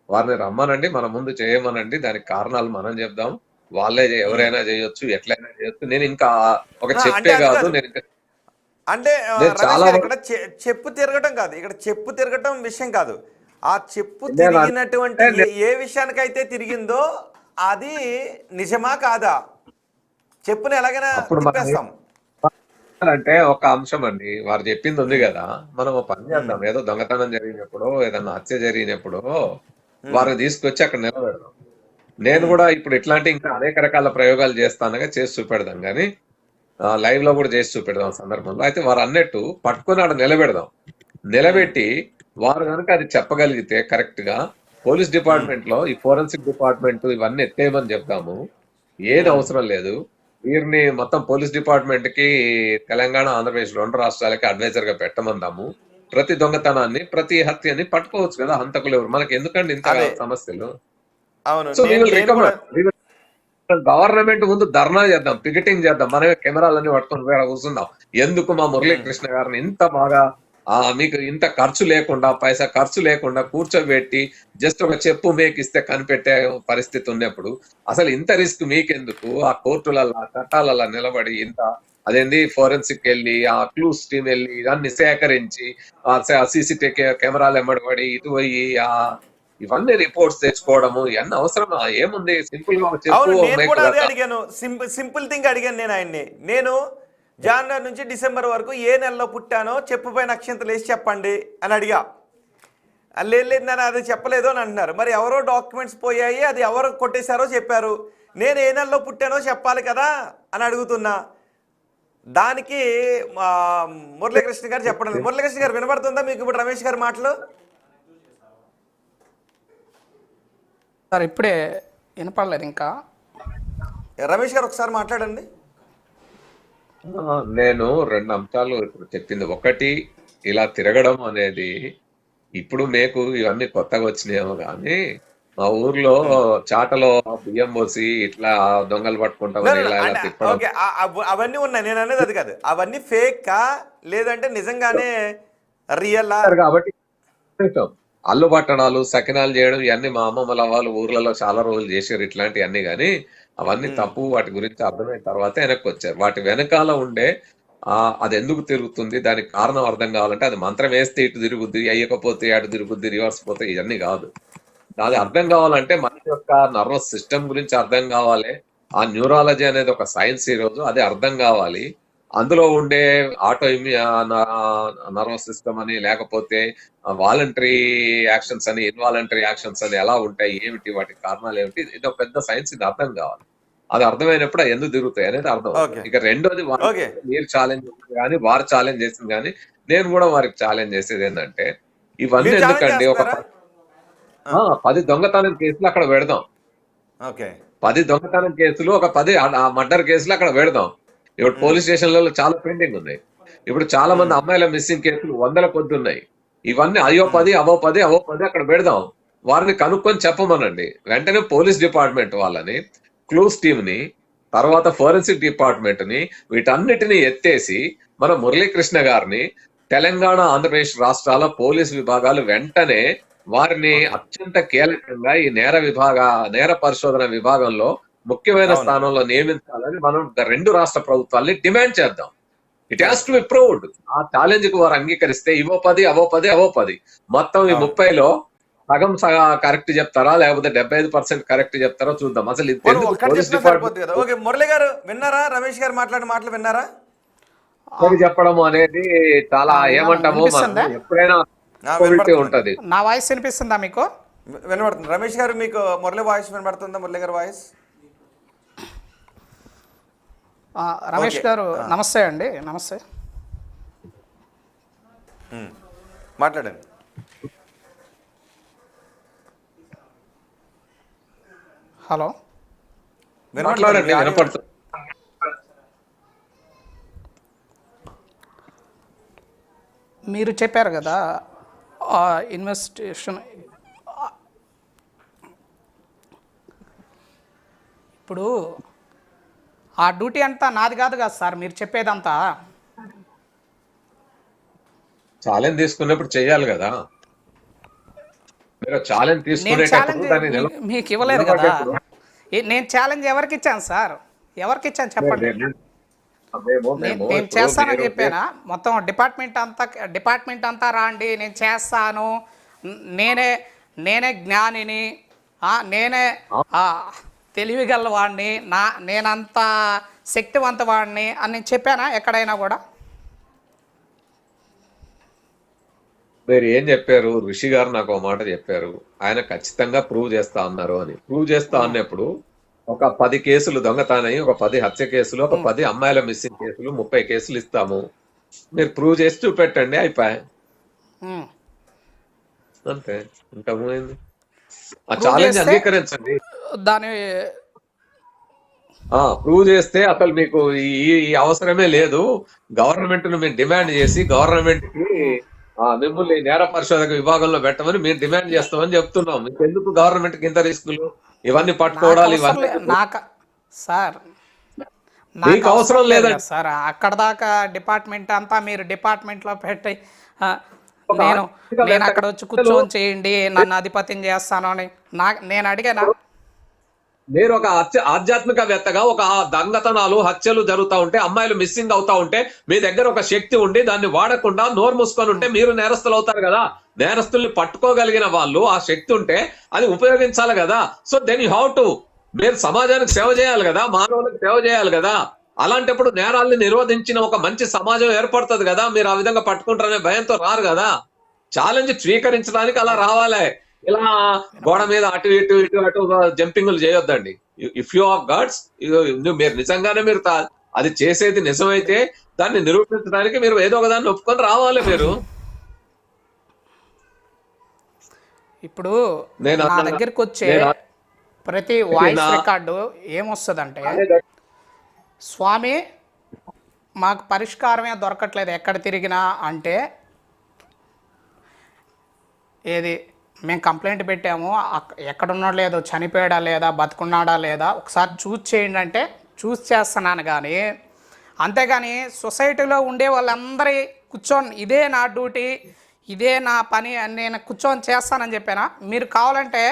వారిని రమ్మనండి, మన ముందు చేయమనండి, దానికి కారణాలు మనం చెప్దాం. వాళ్ళే ఎవరైనా చేయొచ్చు, ఎట్లయినా చేయొచ్చు. నేను ఇంకా ఒక అంటే చెప్పే అది కాదు, కాదు. నేను ఇంకా అంటే నేను రమేష్ చాలా గారు వరకు ఇక్కడ చెప్పు తిరగటం కాదు, ఇక్కడ చెప్పు తిరగటం విషయం కాదు. ఆ చెప్పు నేను తిరిగినటువంటి అంటే ఏ విషయానికైతే తిరిగిందో అది నిజమా కాదా? చెప్పుని ఎలాగైనా అప్పుడు మనం తిప్పేస్తాం. అంటే ఒక అంశం అండి, వారు చెప్పింది ఉంది ఉమ్, కదా, మనం ఒక పని ఉమ్, చేద్దాం. ఏదో దొంగతనం జరిగినప్పుడు, ఏదన్నా హత్య జరిగినప్పుడు ఉమ్, వారిని తీసుకొచ్చి అక్కడ నిలబెడదాం. నేను ఉమ్, కూడా ఇప్పుడు ఇట్లాంటి ఇంకా అనేక రకాల ప్రయోగాలు చేస్తానగా చేసి చూపెడదాం, కానీ లైవ్ లో కూడా చేసి చూపెడదాం సందర్భంలో. అయితే వారు అన్నట్టు పట్టుకొని ఆడ నిలబెడదాం. ఉమ్, నిలబెట్టి వారు కనుక అది చెప్పగలిగితే కరెక్ట్ గా, పోలీస్ ఉమ్, డిపార్ట్మెంట్ లో ఈ ఫోరెన్సిక్ డిపార్ట్మెంట్ ఇవన్నీ ఎత్తేయమని చెప్దాము. ఏది ఉమ్. అవసరం లేదు. వీరిని మొత్తం పోలీస్ డిపార్ట్మెంట్ కి తెలంగాణ, ఆంధ్రప్రదేశ్ 2 రాష్ట్రాలకి అడ్వైజర్ గా పెట్టమందాము. ప్రతి దొంగతనాన్ని, ప్రతి హత్యని పట్టుకోవచ్చు కదా. హంతకులు ఎవరు, మనకి ఎందుకండి ఇంత అదే, సమస్యలు? అవును. సో వీ నేను విల్ నేను కూడా రికమెండ్, గవర్నమెంట్ ముందు ధర్నా చేద్దాం, పికెటింగ్ చేద్దాం. మనమే కెమెరాలన్నీ పట్టుకొని వేడ కూర్చుందాం. ఎందుకు మా ఉమ్, మురళీకృష్ణ గారిని ఇంత బాగా మీకు ఇంత ఖర్చు లేకుండా, పైసా ఖర్చు లేకుండా కూర్చోబెట్టి జస్ట్ ఒక చెప్పు మేకిస్తే కనిపెట్టే పరిస్థితి ఉన్నప్పుడు అసలు ఇంత రిస్క్ మీకెందుకు? ఆ కోర్టులల్లా చట్టాలల్లా నిలబడి ఇంత అదేంది ఫోరెన్సిక్ వెళ్ళి, ఆ క్లూస్ టీమ్ వెళ్ళి ఇవన్నీ సేకరించి, ఆ సీసీటీవీ కెమెరాలు ఎమ్మడబడి ఇటు పోయి ఇవన్నీ రిపోర్ట్స్ తెచ్చుకోవడము, ఇవన్నీ అవసరమా? ఏముంది, సింపుల్ గా ఒక చెప్పు అవును. నేను మేక్ కూడా అదే కదా. అడిగాను. సింపుల్ థింగ్ అడిగాను నేను ఆయన్ని. నేను జనవరి నుంచి డిసెంబర్ వరకు ఏ నెలలో పుట్టానో చెప్పు పైన అక్షంతలు వేసి చెప్పండి అని అడిగా. లేదు లేదు నేను అది చెప్పలేదు అని అంటున్నారు. మరి ఎవరో డాక్యుమెంట్స్ పోయాయి, అది ఎవరు కొట్టేశారో చెప్పారు. నేను ఏ నెలలో పుట్టానో చెప్పాలి కదా అని అడుగుతున్నా. దానికి మా మురళీకృష్ణ గారు చెప్పడం లేదు. మురళీకృష్ణ గారు వినబడుతుందా మీకు ఇప్పుడు రమేష్ గారి మాటలు? సార్ ఇప్పుడే వినపడలేదు ఇంకా. రమేష్ గారు ఒకసారి మాట్లాడండి. నేను 2 అంశాలు ఇప్పుడు చెప్పింది. ఒకటి, ఇలా తిరగడం అనేది ఇప్పుడు మీకు ఇవన్నీ కొత్తగా వచ్చినాయేమో కానీ, మా ఊర్లో చాటలో బియ్యం పోసి ఇట్లా దొంగలు పట్టుకుంటామని ఇలా ఇలా అంటే తిప్పడం ఓకే, అవన్నీ ఉన్నాయి. నేను అనేది అది కాదు. అవన్నీ ఫేకా లేదంటే నిజంగానే రియలా? చేస్తారు కాబట్టి చేస్తాం. అల్లు పట్టణాలు, సకినాలు చేయడం ఇవన్నీ మా అమ్మమ్మల వాళ్ళు ఊర్లలో చాలా రోజులు చేశారు ఇట్లాంటివన్నీ. కానీ అవన్నీ తప్పు. వాటి గురించి అర్థమైన తర్వాత వెనక్కి వచ్చారు. వాటి వెనకాల ఉండే అది ఎందుకు తిరుగుతుంది, దానికి కారణం అర్థం కావాలంటే అది మంత్రం వేస్తే ఇటు తిరుగుద్ది, అయ్యకపోతే అటు తిరుగుద్ది, రివర్స్ పోతే ఇవన్నీ కాదు. అది అర్థం కావాలంటే మనిషి యొక్క నర్వస్ సిస్టమ్ గురించి అర్థం కావాలి. ఆ న్యూరాలజీ అనేది ఒక సైన్స్ ఈ రోజు, అది అర్థం కావాలి. అందులో ఉండే ఆటో నర్వస్ సిస్టమ్ అని, లేకపోతే వాలంటరీ యాక్షన్స్ అని, ఇన్వాలంటరీ యాక్షన్స్ అని ఎలా ఉంటాయి, ఏమిటి, వాటి కారణాలు ఏమిటి, ఇది ఒక పెద్ద సైన్స్. ఇది అర్థం కావాలి. అది అర్థమైనప్పుడు అది ఎందుకు తిరుగుతాయి అనేది అర్థం అవుతుంది. ఓకే, ఇక రెండోది, ఓకే. మీరు ఛాలెంజ్ కానీ వారు ఛాలెంజ్ చేసింది కానీ, నేను కూడా వారికి ఛాలెంజ్ చేసేది ఏంటంటే, ఇవన్నీ మీరు ఛాలెంజ్ ఎందుకండి, ఒక చేస్తున్నారా? 10 దొంగతనం కేసులు అక్కడ పెడదాం. ఓకే. 10 దొంగతనం కేసులు, ఒక 10 మర్డర్ కేసులు అక్కడ పెడదాం. ఇప్పుడు పోలీస్ స్టేషన్లలో చాలా పెండింగ్ ఉన్నాయి. ఇప్పుడు చాలా మంది అమ్మాయిల మిస్సింగ్ కేసులు 100ల కొద్ది ఉన్నాయి. ఇవన్నీ అయ్యో 10 అవో 10 అవో 10 అక్కడ పెడదాం. వారిని కనుక్కొని చెప్పమనండి. వెంటనే పోలీస్ డిపార్ట్మెంట్ వాళ్ళని, క్లూస్ టీమ్ ని, తర్వాత ఫోరెన్సిక్ డిపార్ట్మెంట్ ని, వీటన్నిటిని ఎత్తేసి మన మురళీకృష్ణ గారిని తెలంగాణ, ఆంధ్రప్రదేశ్ రాష్ట్రాల పోలీస్ విభాగాలు వెంటనే వారిని అత్యంత కీలకంగా ఈ నేర పరిశోధన విభాగంలో ముఖ్యమైన అవును. స్థానంలో నియమించాలని మనం 2 రాష్ట్ర ప్రభుత్వాల్ని డిమాండ్ చేద్దాం. It has to be proved. ఆ ఛాలెంజ్ కు వారు అంగీకరిస్తే ఇవో 10 అవో 10 అవో 10 మొత్తం ఈ 30లో సగం కరెక్ట్ చెప్తారా, లేకపోతే 75% కరెక్ట్ చెప్తారో చూద్దాం. అసలు ఇది ఎందుకు ఒక్కటి పోలీస్ చెప్పినా సరిపోద్ది కదా. ఓకే, మురళి గారు విన్నారా? రమేష్ గారు మాట్లాడిన మాటలు విన్నారా? డిపార్ట్మెంట్ చెప్పడం అనేది చాలా ఏమంటాము, వినిపిస్తుందా? మనం ఎప్పుడైనా వినపడుతుంది. ఉంటది. నా వాయిస్ వినిపిస్తుందా మీకు? వినబడుతుంది. రమేష్ గారు మీకు మురళి వాయిస్ వినబడుతుందా? మురళి గారి వాయిస్? రమేష్ ఓకే. గారు నమస్తే అండి. నమస్తే. మాట్లాడండి. హలో, మాట్లాడండి, వినపడుతుంది. మీరు చెప్పారు కదా ఇన్వెస్టిగేషన్. ఇప్పుడు ఆ డ్యూటీ అంతా నాది కాదు కదా సార్, మీరు చెప్పేదంతా. ఛాలెంజ్ తీసుకున్నప్పుడు చెయ్యాలి కదా. మీరు ఛాలెంజ్ నేను తీసుకునేటప్పుడు ఛాలెంజ్ దాన్ని మీకు ఇవ్వలేదు కదా. నిలబడేటప్పుడు నేను ఛాలెంజ్ ఎవరికి ఇచ్చాను సార్? ఎవరికి ఇచ్చాను చెప్పండి. నేను ఇప్పుడు చేస్తానని చెప్పానా? మొత్తం డిపార్ట్మెంట్ అంతా రాండి, నేను చేస్తాను, నేనే నేనే జ్ఞానిని, నేనే తెలివిగలవాడిని, నేనంత శక్తివంతవాడిని అని నేను చెప్పానా ఎక్కడైనా కూడా? మీరు ఏం చెప్పారు? ఋషి గారు నాకు ఒక మాట చెప్పారు, ఆయన ఖచ్చితంగా ప్రూవ్ చేస్తా అన్నారు అని. ప్రూవ్ చేస్తా అన్నప్పుడు ఒక 10 కేసులు దొంగతనాయి, ఒక 10 హత్య కేసులు, ఒక 10 అమ్మాయిల మిస్సింగ్ కేసులు, 30 కేసులు ఇస్తాము, మీరు ప్రూవ్ చేసి చూపెట్టండి, అయిపోయి అంతే. ఇంకా ఏమైంది? ఆ ఛాలెంజ్ అంగీకరించండి. దాని ప్రూవ్ చేస్తే అసలు మీకు ఈ అవసరమే లేదు. గవర్నమెంట్ ను మేము డిమాండ్ చేసి గవర్నమెంట్ కి మిమ్మల్ని నేర పరిశోధక విభాగంలో పెట్టమని మేము డిమాండ్ చేస్తామని చెప్తున్నాం. మీకు ఎందుకు గవర్నమెంట్ కి ఇంత రిస్కులు, ఇవన్నీ పట్టుకోవడాలు, ఇవన్నీ సార్ మీకు అవసరం లేదండి సార్. అక్కడ దాకా డిపార్ట్మెంట్ అంతా మీరు డిపార్ట్మెంట్ లో పెట్టి నేను అక్కడ వచ్చి కూర్చొని చేయండి, నన్ను అధిపత్యం చేస్తాను అని నేను అడిగానా? మీరు ఒక ఆధ్యాత్మికవేత్తగా ఒక దొంగతనాలు హత్యలు జరుగుతా ఉంటే, అమ్మాయిలు మిస్సింగ్ అవుతా ఉంటే, మీ దగ్గర ఒక శక్తి ఉండి దాన్ని వాడకుండా నోరు మూసుకొని ఉంటే మీరు నేరస్తులు అవుతారు కదా. నేరస్తుల్ని పట్టుకోగలిగిన వాళ్ళు ఆ శక్తి ఉంటే అది ఉపయోగించాలి కదా. So then you how to, మీరు సమాజానికి సేవ చేయాలి కదా, మానవులకు సేవ చేయాలి కదా. అలాంటప్పుడు నేరాల్ని నిరోధించిన ఒక మంచి సమాజం ఏర్పడుతుంది కదా. మీరు ఆ విధంగా పట్టుకుంటారనే భయంతో రారు కదా. ఛాలెంజ్ స్వీకరించడానికి అలా రావాలి. ఇలా గోడ మీద అటు ఇటు జంపింగ్లు చేయొద్దండి. ఇఫ్ యూ ఆర్ గాడ్స్, మీరు నిజంగానే మీరు అది చేసేది నిజమైతే దాన్ని నిరూపించడానికి మీరు ఏదో ఒక దాన్ని ఒప్పుకొని రావాలి. మీరు ఇప్పుడు నా దగ్గరికి వచ్చే ప్రతి వాయిస్ రికార్డు ఏమొస్తుందంటే, స్వామి మాకు పరిష్కారమే దొరకట్లేదు ఎక్కడ తిరిగినా అంటే, ఏది మేము కంప్లైంట్ పెట్టాము, ఎక్కడున్నాడు లేదో, చనిపోయాడా లేదా, బతుకున్నాడా లేదా ఒకసారి చూస్ చేయండి అంటే చూస్ చేస్తున్నాను. కానీ అంతేగాని సొసైటీలో ఉండే వాళ్ళందరి కూర్చొని ఇదే నా డ్యూటీ, ఇదే నా పని అని నేను కూర్చొని చేస్తానని చెప్పానా? మీరు కావాలంటే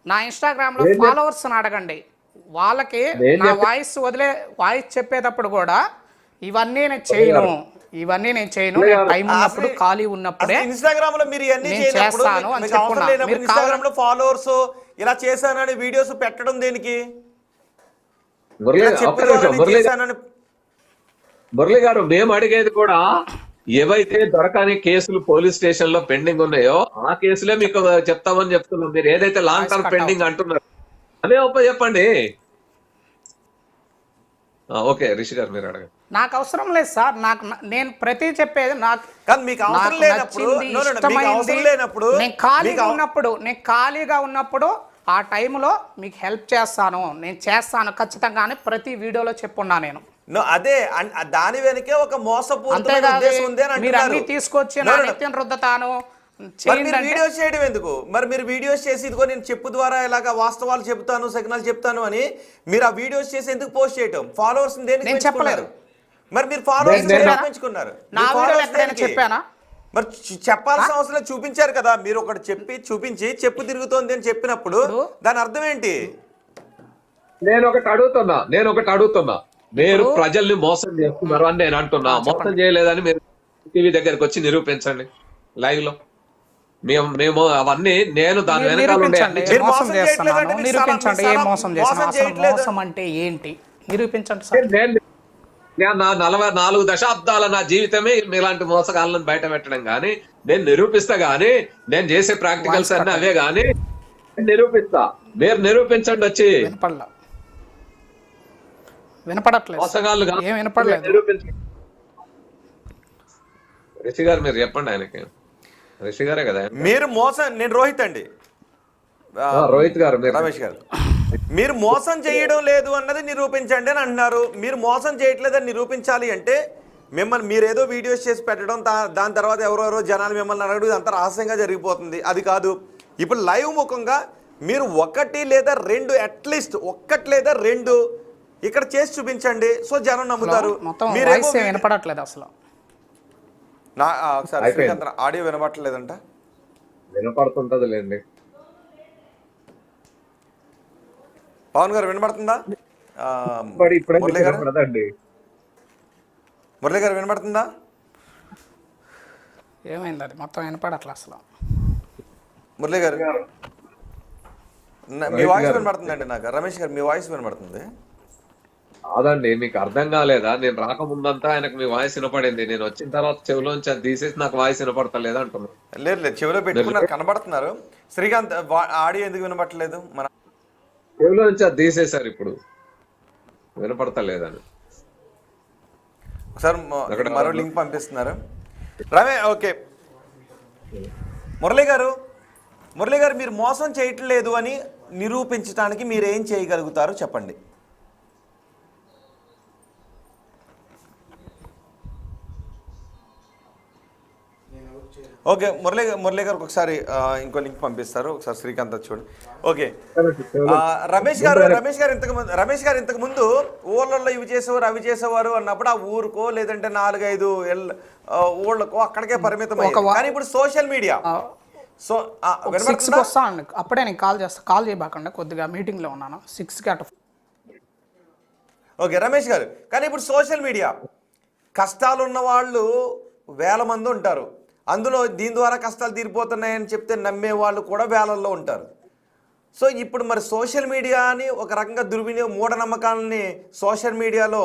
నా ఇన్స్టాగ్రామ్లో ఫాలోవర్స్ని అడగండి, వాళ్ళకి నా వాయిస్ చెప్పేటప్పుడు కూడా ఇవన్నీ నేను చేయను, టైం ఉన్నప్పుడు ఖాళీ ఉన్నప్పుడే ఇన్స్టాగ్రామ్ లో మీరు చేస్తాను అని చెప్పుకున్నాను. ఇన్స్టాగ్రామ్ లో ఫాలోవర్స్ ఇలా చేశానని వీడియోస్ పెట్టడం దేనికి? మురళి గారు, మేము అడిగేది కూడా ఏవైతే దొరకని కేసులు పోలీస్ స్టేషన్ లో పెండింగ్ ఉన్నాయో ఆ కేసులే మీకు చెప్తామని చెప్తున్నాం. మీరు ఏదైతే లాంగ్ టర్మ్ పెండింగ్ అంటున్నారు అదే చెప్పండి. ఓకే రిషి గారు మీరు అడగండి. నాకు అవసరం లేదు సార్, నేను ప్రతి చెప్పేది మీకు అవసరం లేనప్పుడు నేను ఖాళీగా ఉన్నప్పుడు ఆ టైంలో మీకు హెల్ప్ చేస్తాను, నేను చేస్తాను ఖచ్చితంగా అని ప్రతి వీడియోలో చెప్పున్నా నేను. అదే దాని వెనకే ఒక మోసపూరితమైన ఉద్దేశం ఉంది అని మీరు అన్ని తీసుకొచ్చి నా నెత్తిన రుద్దతాను. వీడియోస్ చేయడం ఎందుకు? మరి మీరు వీడియోస్ చేసి ఇదిగో నేను చెప్పు ద్వారా ఇలాగా వాస్తవాలు చెప్తాను, సిగ్నల్ చెప్తాను అని మీరు ఆ వీడియోస్ చేసి ఎందుకు పోస్ట్ చేయటం? ఫాలోవర్స్ దేనికి చెప్పలేదు? మరి మీరు ఫాలోవర్స్ పెంచుకున్నారు, మరి చెప్పాల్సిన అవసరం చూపించారు కదా. మీరు ఒకటి చూపించి చెప్పు తిరుగుతోంది అని చెప్పినప్పుడు దాని అర్థం ఏంటి? నేను ఒకటి అడుగుతున్నా, మీరు ప్రజల్ని మోసం చేస్తున్నారు అని నేను అంటున్నా. మోసం చేయలేదని మీరు టీవీ దగ్గరకు వచ్చి నిరూపించండి లైవ్ లో. మేము అవన్నీ నేను దాని వెనకాల మోసం అంటే ఏంటి నిరూపించండి. నా 44 దశాబ్దాల నా జీవితమే మీలాంటి మోసగాళ్ళని బయట పెట్టడం గానీ, నేను నిరూపిస్తా గానీ, నేను చేసే ప్రాక్టికల్స్ అన్నీ అవే గానీ నిరూపిస్తా. మీరు నిరూపించండి వచ్చి. వినపడట్లేదు రిషి గారు మీరు చెప్పండి ఆయనకి. రిషి గారే కదా మీరు మోసం. నేను రోహిత్ అండి, రోహిత్ గారు, రమేష్ గారు. మీరు మోసం చేయడం లేదు అన్నది నిరూపించండి అని అంటున్నారు. మీరు మోసం చేయట్లేదని నిరూపించాలి అంటే మీరు ఏదో వీడియోస్ చేసి పెట్టడం, దాని తర్వాత ఎవరెవరో జనాలు మిమ్మల్ని అడగడం, ఇదంతా రహస్యంగా జరిగిపోతుంది. అది కాదు, ఇప్పుడు లైవ్ ముఖంగా మీరు 1 లేదా 2 అట్లీస్ట్ 1 లేదా 2 ఇక్కడ చేసి చూపించండి. సో జనం నమ్ముతారు. వినపడట్లేదు అసలు. ఒకసారి ఆడియో వినపడలేదంట. వినపడుతుంటది లేండి. పవన్ గారు వినబడుతుందా? ఆ, ఇప్పుడే మురళి గారు వినపడదండి. మురళి గారు వినబడుతుందా? ఏమైంది అది మొత్తం వినపడట్లా అసలు. మురళి గారు మీ రైట్ వాయిస్ గారు. వినబడుతుందండి నాకు. రమేష్ గారు మీ వాయిస్ వినబడుతుంది. కాదండి, మీకు అర్థం కాలేదా? నేను రాకముందంతా ఆయనకు మీ వాయిస్ వినపడింది, నేను వచ్చిన తర్వాత చెవిలోంచి అది తీసేసి నాకు వాయిస్ వినపడతలేదు అంటున్నాను. లేదు లేదు, చెవిలో మీరు పెట్టుకున్నారు, కనబడుతున్నారు. శ్రీకాంత్ ఆడియో ఎందుకు వినబట్టలేదు? మన చెవిలోంచి అది తీసేశారు, ఇప్పుడు వినపడతలేదని. ఒకసారి అక్కడ మరో లింక్ పంపిస్తున్నారు. ఓకే. మురళి గారు మీరు మోసం చేయట్లేదు అని నిరూపించడానికి మీరు ఏం చేయగలుగుతారు చెప్పండి. ఓకే, మురళి గారు ఒకసారి ఇంకో లింక్ పంపిస్తారు, ఒకసారి శ్రీకాంత్ అది చూడండి. ఓకే. రమేష్ గారు ఇంతకు ముందు ఊళ్ళల్లో ఇవి చేసేవారు అవి చేసేవారు అన్నప్పుడు ఆ ఊరుకో లేదంటే 4-5 ఊళ్ళకో అక్కడికే పరిమితం అయ్యింది. కానీ ఇప్పుడు సోషల్ మీడియా సో 6కి వస్తా అండి, అప్పుడే నేను కాల్ చేస్తా. కాల్ చేయబాకండి, కొద్దిగా మీటింగ్లో ఉన్నాను. 6కి అటు. ఓకే రమేష్ గారు, కానీ ఇప్పుడు సోషల్ మీడియా కష్టాలు ఉన్న వాళ్ళు వేల మంది ఉంటారు. అందులో దీని ద్వారా కష్టాలు తీరిపోతున్నాయని చెప్తే నమ్మే వాళ్ళు కూడా వేలల్లో ఉంటారు. సో ఇప్పుడు మరి సోషల్ మీడియాని ఒక రకంగా మూఢనమ్మకాలని సోషల్ మీడియాలో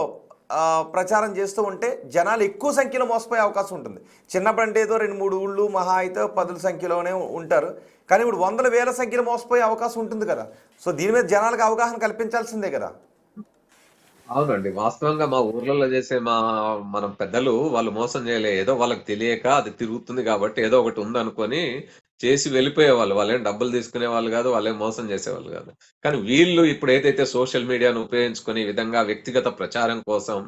ప్రచారం చేస్తూ ఉంటే జనాలు ఎక్కువ సంఖ్యలో మోసపోయే అవకాశం ఉంటుంది. చిన్నప్పుడు అంటే ఏదో 2-3 ఊళ్ళు మహా అయితే 10 సంఖ్యలోనే ఉంటారు, కానీ ఇప్పుడు 100,000 సంఖ్యలో మోసపోయే అవకాశం ఉంటుంది కదా. సో దీని మీద జనాలకు అవగాహన కల్పించాల్సిందే కదా. అవునండి, వాస్తవంగా మా ఊర్లలో చేసే మనం పెద్దలు వాళ్ళు మోసం చేయలే, ఏదో వాళ్ళకి తెలియక అది తిరుగుతుంది కాబట్టి ఏదో ఒకటి ఉందనుకొని చేసి వెళ్ళిపోయేవాళ్ళు. వాళ్ళేం డబ్బులు తీసుకునే వాళ్ళు కాదు, వాళ్ళేం మోసం చేసేవాళ్ళు కాదు. కానీ వీళ్ళు ఇప్పుడు ఏదైతే సోషల్ మీడియాను ఉపయోగించుకొని ఈ విధంగా వ్యక్తిగత ప్రచారం కోసం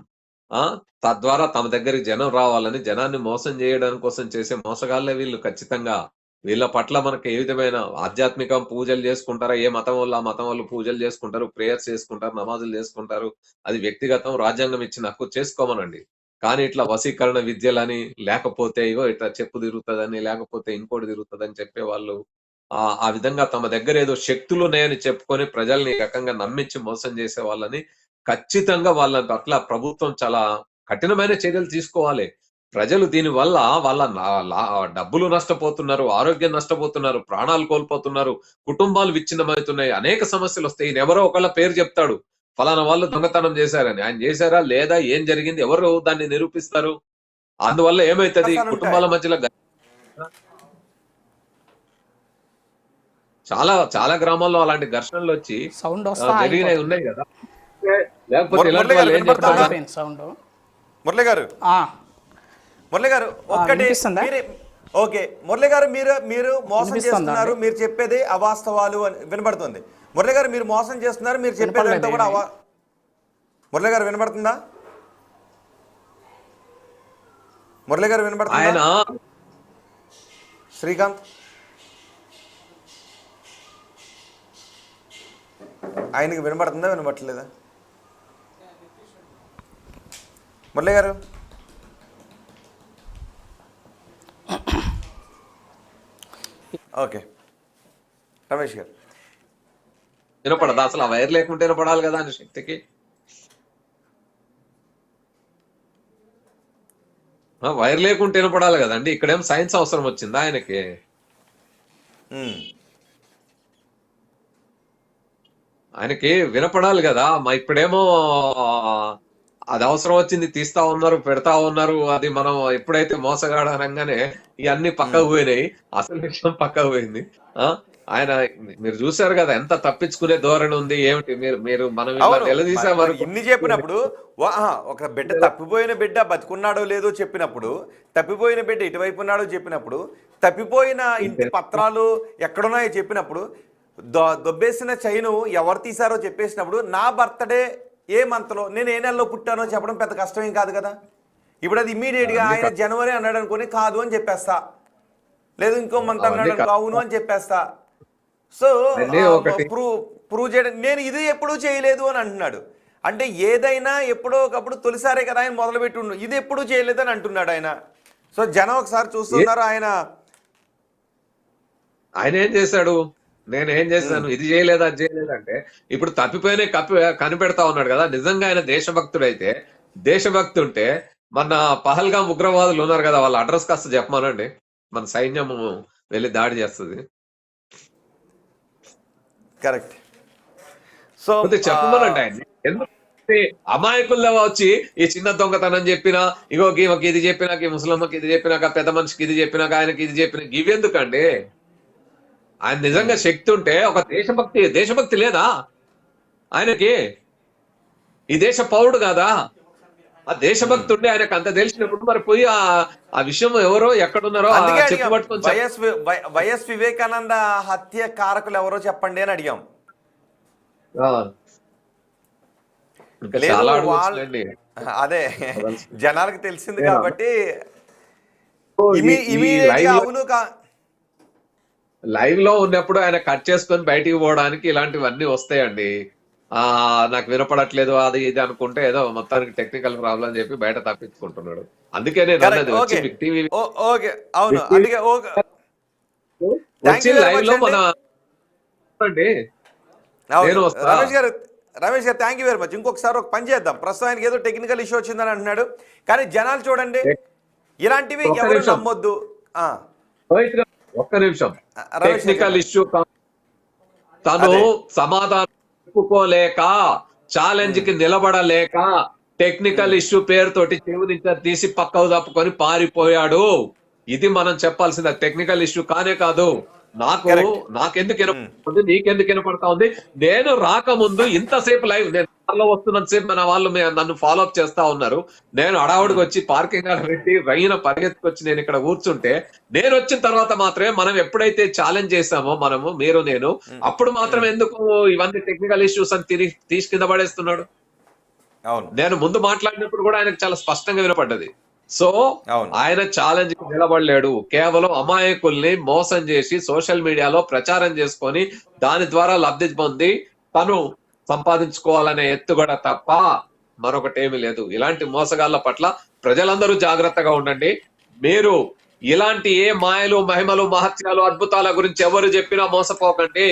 తద్వారా తమ దగ్గరికి జనం రావాలని జనాన్ని మోసం చేయడం కోసం చేసే మోసగాళ్ళే వీళ్ళు. ఖచ్చితంగా వీళ్ళ పట్ల మనకి ఏ విధమైన ఆధ్యాత్మిక పూజలు చేసుకుంటారా, ఏ మతం వాళ్ళు ఆ మతం వాళ్ళు పూజలు చేసుకుంటారు, ప్రేయర్స్ చేసుకుంటారు, నమాజులు చేసుకుంటారు, అది వ్యక్తిగతం, రాజ్యాంగం ఇచ్చిన హక్కు, చేసుకోమనండి. కానీ ఇట్లా వశీకరణ విద్యలని, లేకపోతే ఇగో ఇట్లా చెప్పు తిరుగుతుందని, లేకపోతే ఇంకోటి తిరుగుతుందని చెప్పేవాళ్ళు ఆ విధంగా తమ దగ్గర ఏదో శక్తులు ఉన్నాయని చెప్పుకొని ప్రజల్ని ఈ రకంగా నమ్మించి మోసం చేసే వాళ్ళని ఖచ్చితంగా వాళ్ళ పట్ల ప్రభుత్వం చాలా కఠినమైన చర్యలు తీసుకోవాలి. ప్రజలు దీని వల్ల వాళ్ళ డబ్బులు నష్టపోతున్నారు, ఆరోగ్యం నష్టపోతున్నారు, ప్రాణాలు కోల్పోతున్నారు, కుటుంబాలు విచ్ఛిన్నమవుతున్నాయి, అనేక సమస్యలు వస్తాయి. ఈయన ఎవరో ఒకళ్ళ పేరు చెప్తాడు, ఫలానా వాళ్ళు దొంగతనం చేశారని. ఆయన చేశారా లేదా, ఏం జరిగింది, ఎవరు దాన్ని నిరూపిస్తారు? అందువల్ల ఏమైతుంది, కుటుంబాల మధ్యలో చాలా చాలా గ్రామాల్లో అలాంటి ఘర్షణలు వచ్చి సౌండ్ జరిగినవి ఉన్నాయి కదా. లేకపోతే ఇలాంటి వాళ్ళు ఏం చెప్తారు? సౌండ్. మురళి గారు ఒక్కటి ఓకే. మురళి గారు మీరు మోసం చేస్తున్నారు, మీరు చెప్పేది అవాస్తవాలు అని వినబడుతుంది. మురళి గారు మీరు మోసం చేస్తున్నారు, మీరు చెప్పేది అంతా కూడా మురళి గారు వినబడుతుందా? మురళి గారు వినబడుతుందా? శ్రీకాంత్ ఆయనకి వినబడుతుందా వినబట్టలేదా? మురళి గారు ఓకే. రమేష్ గారు వినపడదా అసలు? ఆ వైర్ లేకుంటే వినపడాలి కదా అని శక్తికి. వైర్ లేకుంటే వినపడాలి కదండి. ఇక్కడేం సైన్స్ అవసరం వచ్చిందా ఆయనకి? ఆయనకి వినపడాలి కదా. ఇప్పుడేమో అది అవసరం వచ్చింది, తీస్తా ఉన్నారు, పెడతా ఉన్నారు. అది మనం ఎప్పుడైతే మోసగాడు అనగానే ఇవన్నీ పక్కకు పోయినాయి, అసలు విషయం పక్కకు పోయింది. ఆయన మీరు చూసారు కదా ఎంత తప్పించుకునే ధోరణి ఉంది. ఏమిటి మీరు మనం నిలదీసే వరకు ఇన్ని చెప్పినప్పుడు ఒక బిడ్డ తప్పిపోయిన బిడ్డ బతుకున్నాడో లేదో చెప్పినప్పుడు, తప్పిపోయిన బిడ్డ ఇటువైపు ఉన్నాడో చెప్పినప్పుడు, తప్పిపోయిన ఇంటి పత్రాలు ఎక్కడున్నాయో చెప్పినప్పుడు, దొబ్బేసిన చైను ఎవరు తీశారో చెప్పేసినప్పుడు, నా బర్త్డే ఏ మంత్లో నేను ఏ నెలలో పుట్టానో చెప్పడం పెద్ద కష్టమేం కాదు కదా. ఇప్పుడు అది ఇమ్మీడియట్గా ఆయన జనవరి అన్నాడు అనుకుని కాదు అని చెప్పేస్తా, లేదు ఇంకో మంత్ అన్నాడు అనుకో అవును అని చెప్పేస్తా. సో ప్రూవ్ చేయడం, నేను ఇది ఎప్పుడూ చేయలేదు అని అంటున్నాడు. అంటే ఏదైనా ఎప్పుడో ఒకప్పుడు తొలిసారే కదా ఆయన మొదలుపెట్టి ఉండు, ఇది ఎప్పుడూ చేయలేదు అని అంటున్నాడు ఆయన. సో జనం ఒకసారి చూస్తున్నారు ఆయన ఏం చేశాడు. నేను ఏం చేశాను, ఇది చేయలేదు అది చేయలేదు అంటే ఇప్పుడు తప్పిపోయిన కనిపెడతా ఉన్నాడు కదా. నిజంగా ఆయన దేశభక్తుడైతే, దేశభక్తి ఉంటే మన పహల్గాం ఉగ్రవాదులు ఉన్నారు కదా, వాళ్ళ అడ్రస్ కాస్త చెప్పమానండి, మన సైన్యం వెళ్ళి దాడి చేస్తుంది. కరెక్ట్. సో చెప్పమనండి ఆయన. ఎందుకు అమాయకుల్లో వచ్చి ఈ చిన్న దొంగతనం చెప్పినా, ఇగో గీమకి ఇది చెప్పినాక, ఈ ముసలమ్మకి ఇది చెప్పినాక, పెద్ద మనిషికి ఇది చెప్పినాక, ఆయనకి ఇది చెప్పినా, ఇవెందుకండి? ఆయన నిజంగా శక్తి ఉంటే ఒక దేశభక్తి లేదా ఆయనకి? ఈ దేశ పౌరుడు కాదా? ఆ దేశభక్తి ఉంటే ఆయనకు అంత తెలిసినప్పుడు మరి పోయి ఆ విషయం ఎవరో ఎక్కడున్నారో చెప్పుపట్టుకొని వైఎస్ వివేకానంద హత్య కారకులు ఎవరో చెప్పండి అని అడిగాం. అదే జనాలకు తెలిసింది కాబట్టి లైవ్ లో ఉన్నప్పుడు ఆయన కట్ చేసుకొని బయటికి పోవడానికి ఇలాంటివన్నీ వస్తాయండి. నాకు వినపడట్లేదు అది ఇది అనుకుంటే ఏదో మొత్తానికి టెక్నికల్ ప్రాబ్లం అని చెప్పి బయట తప్పించుకుంటున్నాడు. అందుకే నేను లైవ్ లో మన రమేష్ గారు థ్యాంక్ యూ వెరీ మచ్. ఇంకొకసారి ఒక పని చేద్దాం. ప్రస్తుతం ఆయనకి ఏదో టెక్నికల్ ఇష్యూ వచ్చిందని అంటున్నాడు, కానీ జనాలు చూడండి ఇలాంటివి ఎవరు నమ్మొద్దు. ఒక్క నిమిషం, టెక్నికల్ ఇష్యూ తను సమాధానం చెప్పుకోలేక, ఛాలెంజ్ కి నిలబడలేక, టెక్నికల్ ఇష్యూ పేరుతోటి చెవు నుంచి తీసి పక్కకు తప్పుకొని పారిపోయాడు. ఇది మనం చెప్పాల్సింది. టెక్నికల్ ఇష్యూ కానే కాదు. నాకెందుకు వినపడుతుంది, నీకెందుకు వినపడతా ఉంది? నేను రాకముందు ఇంతసేపు లైవ్ నేను వస్తున్నంత సేపు మన వాళ్ళు నన్ను ఫాలో అప్ చేస్తా ఉన్నారు. నేను అడావుడికి వచ్చి పార్కింగ్ పెట్టి రైన పరిగెత్తుకొచ్చి నేను ఇక్కడ కూర్చుంటే, నేను వచ్చిన తర్వాత మాత్రమే మనం ఎప్పుడైతే ఛాలెంజ్ చేసామో మనము, మీరు నేను, అప్పుడు మాత్రం ఎందుకు ఇవన్నీ టెక్నికల్ ఇష్యూస్ అని తీసి కింద పడేస్తున్నాడు? నేను ముందు మాట్లాడినప్పుడు కూడా ఆయనకు చాలా స్పష్టంగా వినపడ్డది. సో ఆయన ఛాలెంజ్ కి నిలబడలేడు. కేవలం అమాయకుల్ని మోసం చేసి సోషల్ మీడియాలో ప్రచారం చేసుకొని దాని ద్వారా లబ్ధి పొంది తను సంపాదించుకోవాలనే ఎత్తుగడ తప్ప మరొకటేమీ లేదు. ఇలాంటి మోసగాళ్ల పట్ల ప్రజలందరూ జాగ్రత్తగా ఉండండి. మీరు ఇలాంటి ఏ మాయలు, మహిమలు, మహత్యాలు, అద్భుతాల గురించి ఎవరు చెప్పినా మోసపోకండి.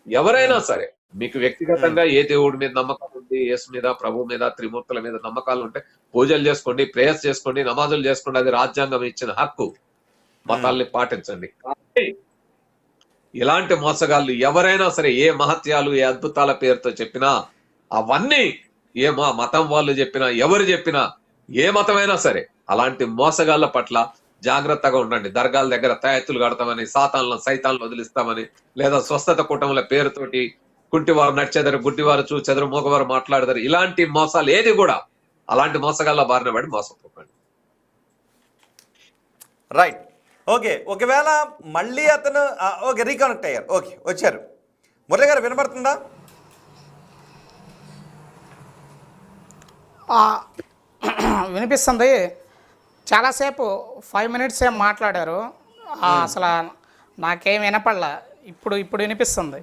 ఎవరైనా సరే మీకు వ్యక్తిగతంగా ఏ దేవుడి మీద నమ్మకం ఉంది, యేసు మీద, ప్రభు మీద, త్రిమూర్తుల మీద నమ్మకాలు ఉంటే పూజలు చేసుకోండి, ప్రేయర్స్ చేసుకోండి, నమాజులు చేసుకోండి. అది రాజ్యాంగం ఇచ్చిన హక్కు. మతాల్ని పాటించండి. ఇలాంటి మోసగాళ్ళు ఎవరైనా సరే ఏ మహత్యాలు, ఏ అద్భుతాల పేరుతో చెప్పినా, అవన్నీ ఏ మతం వాళ్ళు చెప్పినా, ఎవరు చెప్పినా, ఏ మతమైనా సరే అలాంటి మోసగాళ్ళ పట్ల జాగ్రత్తగా ఉండండి. దర్గాల దగ్గర తాయెత్తులు కడతామని, సైతాన్లు వదిలిస్తామని, లేదా స్వస్థత కూటముల పేరుతోటి కుంటివారు నడిచెదరు, గుడ్డివారు చూచెదరు, మూగవారు మాట్లాడతారు. ఇలాంటి మోసాలు ఏది కూడా అలాంటి మోసగాళ్ళ బారిన పడి మోసపోకండి. రైట్. ఓకే, ఒకవేళ మళ్ళీ అతను ఓకే రీకనెక్ట్ అయ్యారు, ఓకే వచ్చారు. మురళి గారు వినపడుతుందా? వినిపిస్తుంది. చాలాసేపు 5 minutes ఏం మాట్లాడారు, అసలు నాకేం వినపడలా. ఇప్పుడు వినిపిస్తుంది.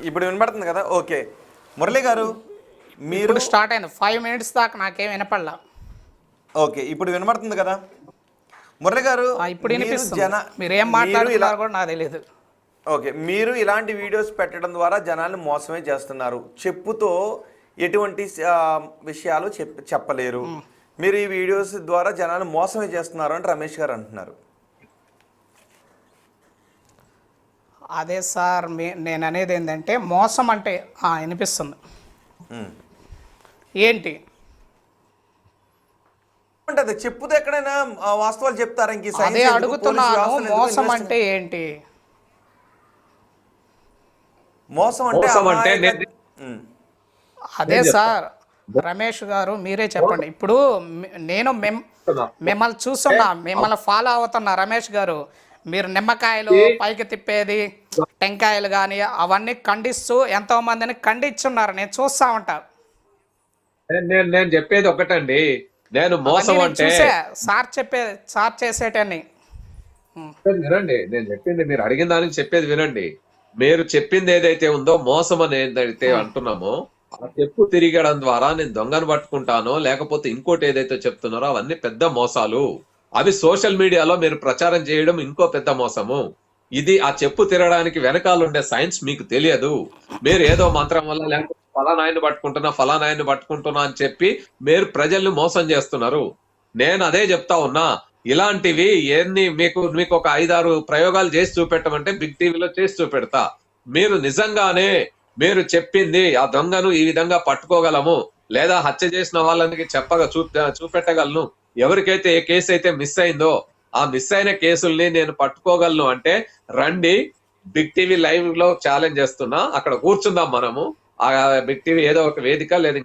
ఇప్పుడు వినపడుతుంది కదా? ఓకే మురళి గారు, మీరు స్టార్ట్ అయింది 5 minutes దాకా నాకేం వినపడలా. ఓకే ఇప్పుడు వినపడుతుంది కదా మురళి గారు? ఇప్పుడు వినిపిస్తుంది. మీరు ఏం మాట్లాడుతున్నారు కూడా నాకు తెలియదు. ఓకే, మీరు ఇలాంటి వీడియోస్ పెట్టడం ద్వారా జనాన్ని మోసమే చేస్తున్నారు. చెప్పుతో ఎటువంటి విషయాలు చెప్పలేరు. మీరు ఈ వీడియోస్ ద్వారా జనాన్ని మోసమే చేస్తున్నారు అని రమేష్ గారు అంటున్నారు. అదే సార్, నేను అనేది ఏంటంటే మోసం అంటే వినిపిస్తుంది ఏంటి అంటే అది చెప్పుతో ఎక్కడైనా వాస్తవాలు చెప్తారా? ఇంక అదే అడుగుతున్నాను, మోసం అంటే ఏంటి? మోసం అంటే అదే సార్ రమేష్ గారు మీరే చెప్పండి. ఇప్పుడు నేను మిమ్మల్ని చూస్తున్నా, మిమ్మల్ని ఫాలో అవుతున్నా రమేష్ గారు. మీరు నిమ్మకాయలు పైకి తిప్పేది, టెంకాయలు కానీ అవన్నీ ఖండిస్తూ ఎంతో మందిని ఖండించున్నారు. నేను చూస్తా ఉంటా. నేను చెప్పేది ఒకటండి, నేను మోసం అంటే సార్ చేసేటన్ని వినండి. నేను చెప్పింది మీరు అడిగిన దానికి చెప్పేది వినండి. మీరు చెప్పింది ఏదైతే ఉందో మోసం అని ఏదైతే అంటున్నామో, ఆ చెప్పు తిరిగడం ద్వారా నేను దొంగను పట్టుకుంటానో లేకపోతే ఇంకోటి ఏదైతే చెప్తున్నారో అవన్నీ పెద్ద మోసాలు. అవి సోషల్ మీడియాలో మీరు ప్రచారం చేయడం ఇంకో పెద్ద మోసము. ఇది ఆ చెప్పు తిరగడానికి వెనకాల ఉండే సైన్స్ మీకు తెలియదు. మీరు ఏదో మంత్రం వల్ల లేకపోతే ఫలానాయన్ని పట్టుకుంటున్నా అని చెప్పి మీరు ప్రజల్ని మోసం చేస్తున్నారు. నేను అదే చెప్తా ఉన్నా. ఇలాంటివి మీకు ఒక 5-6 ప్రయోగాలు చేసి చూపెట్టమంటే బిగ్ టీవీలో చేసి చూపెడతా. మీరు నిజంగానే మీరు చెప్పింది ఆ దొంగను ఈ విధంగా పట్టుకోగలము, లేదా హత్య చేసిన వాళ్ళకి చూపెట్టగలను, ఎవరికైతే ఏ కేసు అయితే మిస్ అయిందో ఆ మిస్ అయిన కేసుల్ని నేను పట్టుకోగలను అంటే రండి, బిగ్ టీవీ లైవ్ లో ఛాలెంజ్ చేస్తున్నా, అక్కడ కూర్చుందాం మనము. ఆ బిగ్ టీవీ ఏదో ఒక వేదిక లేదా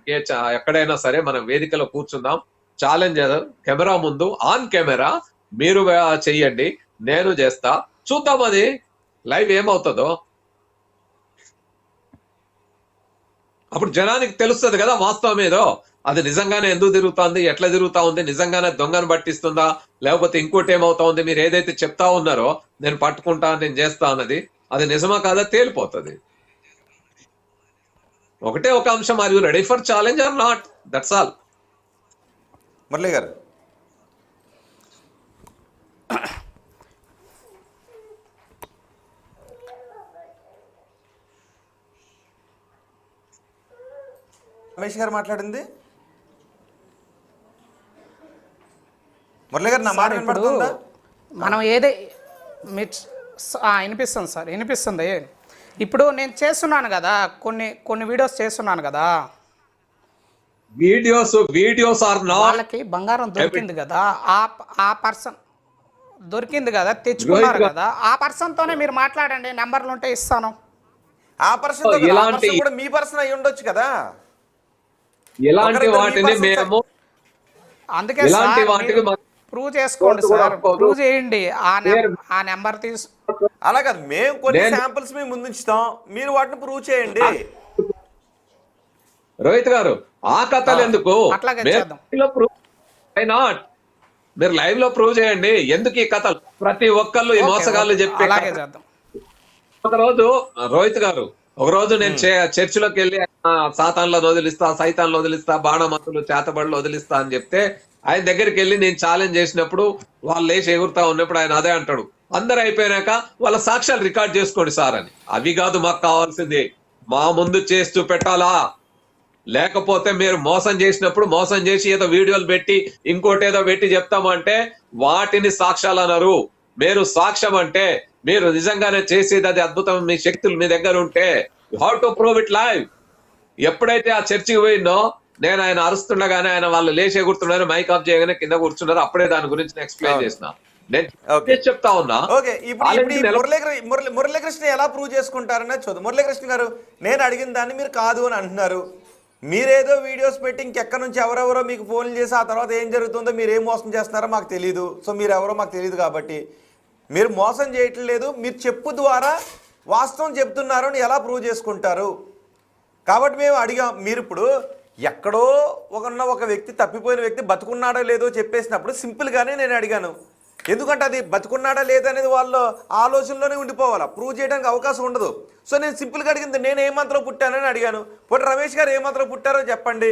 ఎక్కడైనా సరే మనం వేదికలో కూర్చుందాం, ఛాలెంజ్ కెమెరా ముందు ఆన్ కెమెరా మీరు చెయ్యండి, నేను చేస్తా, చూద్దాం అది లైవ్ ఏమవుతుందో. అప్పుడు జనానికి తెలుస్తుంది కదా వాస్తవం ఏదో, అది నిజంగానే ఎందుకు తిరుగుతుంది, ఎట్లా తిరుగుతా ఉంది, నిజంగానే దొంగను పట్టిస్తుందా, లేకపోతే ఇంకోటి ఏమవుతా ఉంది. మీరు ఏదైతే చెప్తా ఉన్నారో నేను పట్టుకుంటా, నేను చేస్తా అన్నది, అది నిజమా కాదా తేలిపోతుంది. ఒకటే ఒక అంశం, are you ready for challenge or not, that's all. Murali గారు, రమేష్ గారు మాట్లాడింది. మురళి గారు, నా మాట వినపడుతుందా? మనం వినిపిస్తుంది సార్, వినిపిస్తుంది. ఇప్పుడు నేను చేస్తున్నాను కదా, కొన్ని వీడియోస్ చేస్తున్నాను కదా, వీడియోస్ ఆర్ నాట్, వాళ్ళకి బంగారం దొరికింది కదా, ఆ పర్సన్ దొరికింది కదా, తెచ్చుకున్నారు కదా, ఆ పర్సన్ తోనే మీరు మాట్లాడండి, నెంబర్లు ఉంటే ఇస్తాను. ఆ పర్సన్ కూడా మీ పర్సన్ అయి ఉండొచ్చు కదా. ఇలాంటి వాటిని మేము అందుకే ప్రూవ్ చేసుకోండి సార్, ప్రూవ్ చేయండి, ఆ నెంబర్ అలా కాదు, మేము కొన్ని శాంపిల్స్ మేము ముందు ఉంచుతాం, మీరు వాటిని ప్రూవ్ చేయండి. రోహిత్ గారు, ఆ కథలు ఎందుకు, అట్లాగే చేద్దాం. మీరు లైవ్ లో ప్రూవ్ చేయండి ఎందుకు ఈ కథలు. ప్రతి ఒక్కళ్ళు ఈ మోసగాళ్ళు చెప్పి అలాగే చేద్దాం. ఒక రోజు రోహిత్ గారు, ఒక రోజు నేను చర్చిలోకి వెళ్ళి సాతాన్లను వదిలిస్తా, సైతాన్లు వదిలిస్తా, బాణమతులు చేతబడులు వదిలిస్తా అని చెప్తే ఆయన దగ్గరికి వెళ్ళి నేను ఛాలెంజ్ చేసినప్పుడు వాళ్ళు లేచి ఎగురుతా ఉన్నప్పుడు ఆయన అదే అంటాడు, అందరు అయిపోయినాక వాళ్ళ సాక్ష్యాలు రికార్డ్ చేసుకోండి సార్ అని. అవి కాదు మాకు కావాల్సింది, మా ముందు చేసి చూపెట్టాలా. లేకపోతే మీరు మోసం చేసినప్పుడు మోసం చేసి ఏదో వీడియోలు పెట్టి ఇంకోటి ఏదో పెట్టి చెప్తామంటే వాటిని సాక్ష్యాలు అన్నారు. మీరు సాక్ష్యం అంటే మీరు నిజంగానే చేసేది అది అద్భుతం, మీ శక్తులు మీ దగ్గర ఉంటే how to prove it live. ఎప్పుడైతే ఆ చర్చికి పోయిందో నేను ఆయన అరుస్తుండగానే ఆయన వాళ్ళు లేచి ఎగురుతున్నారు, మైక్ ఆఫ్ చేయగానే కింద కూర్చున్నారు, అప్పుడే దాని గురించి ఎక్స్ప్లెయిన్ చేసిన. నేను చెప్తా ఉన్నా. ఓకే, ఇప్పుడు మురళీకృష్ణ ఎలా ప్రూవ్ చేసుకుంటారనే చూద్దాం. మురళీకృష్ణ గారు, నేను అడిగిన దాన్ని మీరు కాదు అని అంటున్నారు. మీరేదో వీడియోస్ పెట్టి ఇంకెక్కడి నుంచి ఎవరెవరో మీకు ఫోన్లు చేసి ఆ తర్వాత ఏం జరుగుతుందో, మీరు ఏం మోసం చేస్తున్నారో మాకు తెలియదు. సో మీరు ఎవరో మాకు తెలియదు కాబట్టి మీరు మోసం చేయట్లేదు, మీరు చెప్పు ద్వారా వాస్తవం చెప్తున్నారు అని ఎలా ప్రూవ్ చేసుకుంటారు? కాబట్టి మేము అడిగాం. మీరు ఇప్పుడు ఎక్కడో ఒక వ్యక్తి, తప్పిపోయిన వ్యక్తి బతుకున్నాడో లేదో చెప్పేసినప్పుడు సింపుల్గానే నేను అడిగాను. ఎందుకంటే అది బతుకున్నాడా లేదనేది వాళ్ళ ఆలోచనలోనే ఉండిపోవాలా, ప్రూవ్ చేయడానికి అవకాశం ఉండదు. సో నేను సింపుల్గా అడిగింది, నేను ఏ మంత్రం పుట్టానని అడిగాను. పోటీ రమేష్ గారు ఏ మంత్రం పుట్టారో చెప్పండి.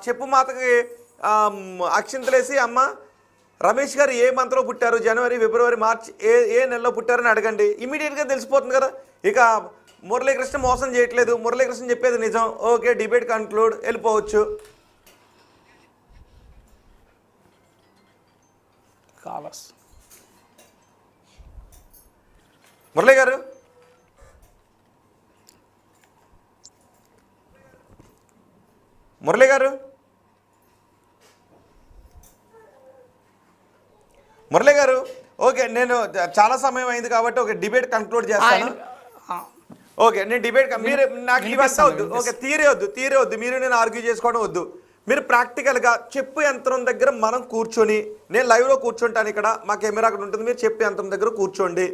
చెప్పు మాతకి అక్షింతలేసి, అమ్మ రమేష్ గారు ఏ మంత్లో పుట్టారు, జనవరి, ఫిబ్రవరి, మార్చ్ ఏ నెలలో పుట్టారని అడగండి, ఇమీడియట్గా తెలిసిపోతుంది కదా. ఇక మురళీకృష్ణ మోసం చేయట్లేదు, మురళీకృష్ణ చెప్పేది నిజం, ఓకే, డిబేట్ కన్క్లూడ్, వెళ్ళిపోవచ్చు. మురళి గారు, మురళి గారు, మురళి గారు, ఓకే, నేను చాలా సమయం అయింది కాబట్టి ఒక డిబేట్ కన్క్లూడ్ చేస్తాను. ఓకే, నేను డిబేట్, మీరు నాకు ఇవంతా వద్దు. ఓకే, తీరే వద్దు, మీరు నేను ఆర్గ్యూ చేసుకోవడం వద్దు. మీరు ప్రాక్టికల్గా చెప్పు యంత్రం దగ్గర మనం కూర్చొని, నేను లైవ్లో కూర్చుంటాను, ఇక్కడ మా కెమెరా అక్కడ ఉంటుంది, మీరు చెప్పు యంత్రం దగ్గర కూర్చోండి.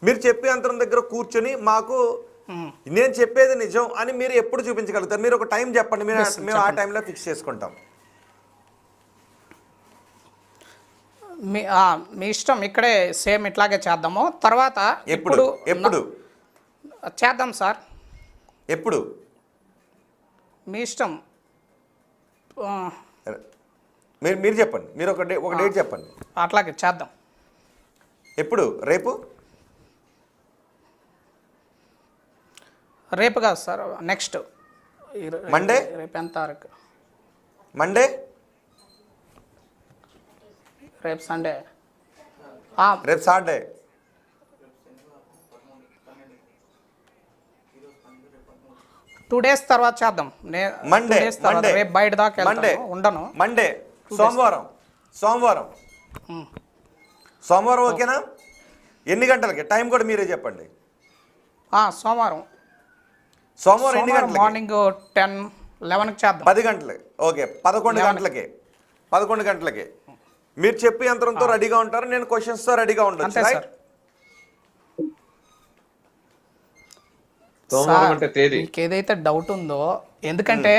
మీరు చెప్పు యంత్రం దగ్గర కూర్చొని మాకు నేను చెప్పేది నిజం అని మీరు ఎప్పుడు చూపించగలుగుతారు? మీరు ఒక టైం చెప్పండి, మేము ఆ టైంలో ఫిక్స్ చేసుకుంటాం. మీ ఇష్టం, ఇక్కడే సేమ్ ఇట్లాగే చేద్దాము. తర్వాత ఎప్పుడు చేద్దాం సార్, ఎప్పుడు మీ ఇష్టం. మీరు చెప్పండి, మీరు ఒక డేట్ చెప్పండి. అట్లాగే చేద్దాం. ఎప్పుడు? రేపు రేపు కాదు సార్, నెక్స్ట్ మండే? రేపు ఎంత తారీఖు? మండే, రేపు సండే, రేపు సాటర్డే. టూ డేస్ తర్వాత చేద్దాం. మండే, మండే, రేపు బయట దాకా మండే ఉండను. మండే, సోమవారం, సోమవారం, సోమవారం ఓకేనా? ఎన్ని గంటలకి? టైం కూడా మీరే చెప్పండి. సోమవారం ఎన్ని గంటలకి? మార్నింగ్ 10-11కి చేద్దాం. 10 గంటలకి. ఓకే, 11 గంటలకి. 11 గంటలకి మీరు చెప్పి యంత్రంతో రెడీగా ఉంటారు, నేను క్వశ్చన్స్తో రెడీగా ఉంటాను. సార్ సోమవారం అంటే తేదీ మీకు ఏదైతే డౌట్ ఉందో, ఎందుకంటే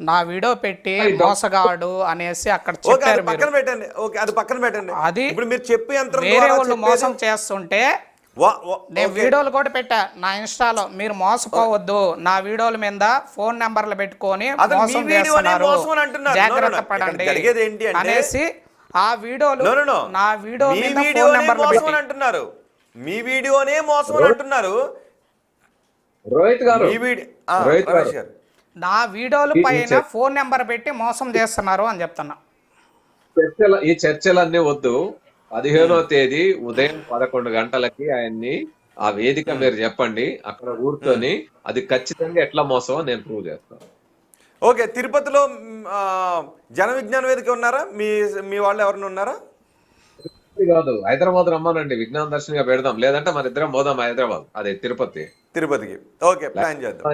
నా వీడియో పెట్టి మోసగాడు అనేసి అక్కడ చెప్పారు. పక్కన పెట్టండి. ఓకే, అది పక్కన పెట్టండి. అది ఇప్పుడు మీరు చెప్పి యంత్రం వేరే వాళ్ళు మోసం చేస్తుంటే నేను వీడియోలు కూడా పెట్టా నా ఇన్స్టాలో. మీరు మోసపోవద్దు, నా వీడియోల మీద ఫోన్ నెంబర్లు పెట్టుకొని మోసం చేస్తున్నారు, జాగ్రత్త పడండి అనేసి ఆ వీడియోలు నా వీడియో మీద ఫోన్ నెంబర్లు పెట్టి అంటున్నారు. మీ వీడియోనే మోసం అని అంటున్నారు. రోహిత్ గారు, నా వీడియోల పైన ఫోన్ నెంబర్ పెట్టి మోసం చేస్తున్నారు అని చెప్తున్నా. ఈ చర్చలన్నీ వద్దు. 15వ తేదీ ఉదయం 11 గంటలకి ఆయన్ని ఆ వేదిక మీరు చెప్పండి, అక్కడ కూర్చొని అది ఖచ్చితంగా ఎట్లా మోసమో నేను ప్రూవ్ చేస్తాను. ఓకే, తిరుపతిలో జన విజ్ఞాన వేదిక ఉన్నారా? మీ వాళ్ళు ఎవరైనా ఉన్నారా? కాదు, హైదరాబాద్ రమ్మానండి, విజ్ఞాన దర్శనిగా పెడదాం. లేదంటే మన ఇద్దరం పోదాం హైదరాబాద్, అదే తిరుపతికి. ఓకే, ప్లాన్ చేద్దాం.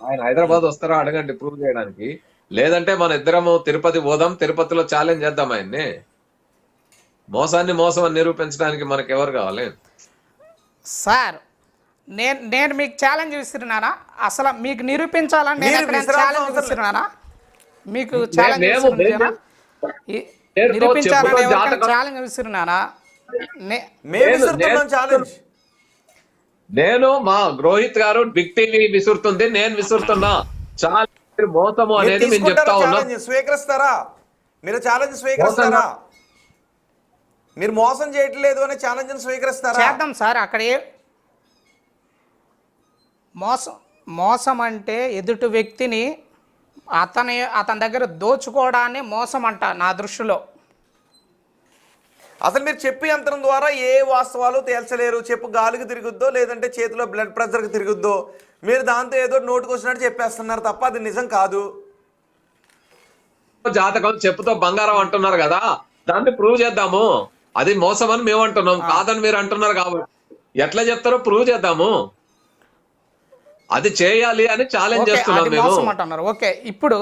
ఆయన హైదరాబాద్ వస్తారా అడగండి ప్రూవ్ చేయడానికి. లేదంటే మన ఇద్దరము తిరుపతి పోదాం, తిరుపతిలో ఛాలెంజ్ చేద్దాం ఆయన్ని. మోసాన్ని మోసం అని నిరూపించడానికి మనకి ఎవరు కావాలి సార్? నేను మీకు ఛాలెంజ్ విసిరినానా? అసలు మీకు నిరూపించాలని నేను ఛాలెంజ్ విసిరినానా? మీకు ఛాలెంజ్ నిరూపించాలని ఛాలెంజ్ విసిరినానా? నేను మా రోహిత్ గారు బిగ్ టీవీ విసురుతుంది, నేను విసురుతున్నా. చాలా మోసము అనేది మేము చెప్తా ఉన్నాం. స్వీకరిస్తారా? మీరు ఛాలెంజ్ స్వీకరిస్తారా? మీరు మోసం చేయట్లేదు అనే ఛాలెంజ్ స్వీకరిస్తారా? చేద్దాం సార్. అక్కడ మోసం అంటే ఎదుటి వ్యక్తిని అతని దగ్గర దోచుకోవడాన్ని మోసం అంట నా దృష్టిలో. అసలు మీరు చెప్పే యంత్రం ద్వారా ఏ వాస్తవాలు తేల్చలేరు. చెప్పు గాలికి తిరుగుద్దో లేదంటే చేతిలో బ్లడ్ ప్రెషర్కి తిరుగుద్దో, మీరు దాంతో ఏదో నోటుకు వచ్చినట్టు చెప్పేస్తున్నారు తప్ప అది నిజం కాదు. జాతకం చెప్పుతో బంగారం అంటున్నారు కదా, దాన్ని ప్రూవ్ చేద్దాము. అది మోసం అని మేము అంటున్నాం, కాదని మీరు అంటున్నారు. కాబట్టి ఎట్లా చెప్తారో ప్రూవ్ చేద్దాము. అది చేయాలి అని ఛాలెంజ్ చేస్తున్నాం మేము. ఓకే, ఇప్పుడు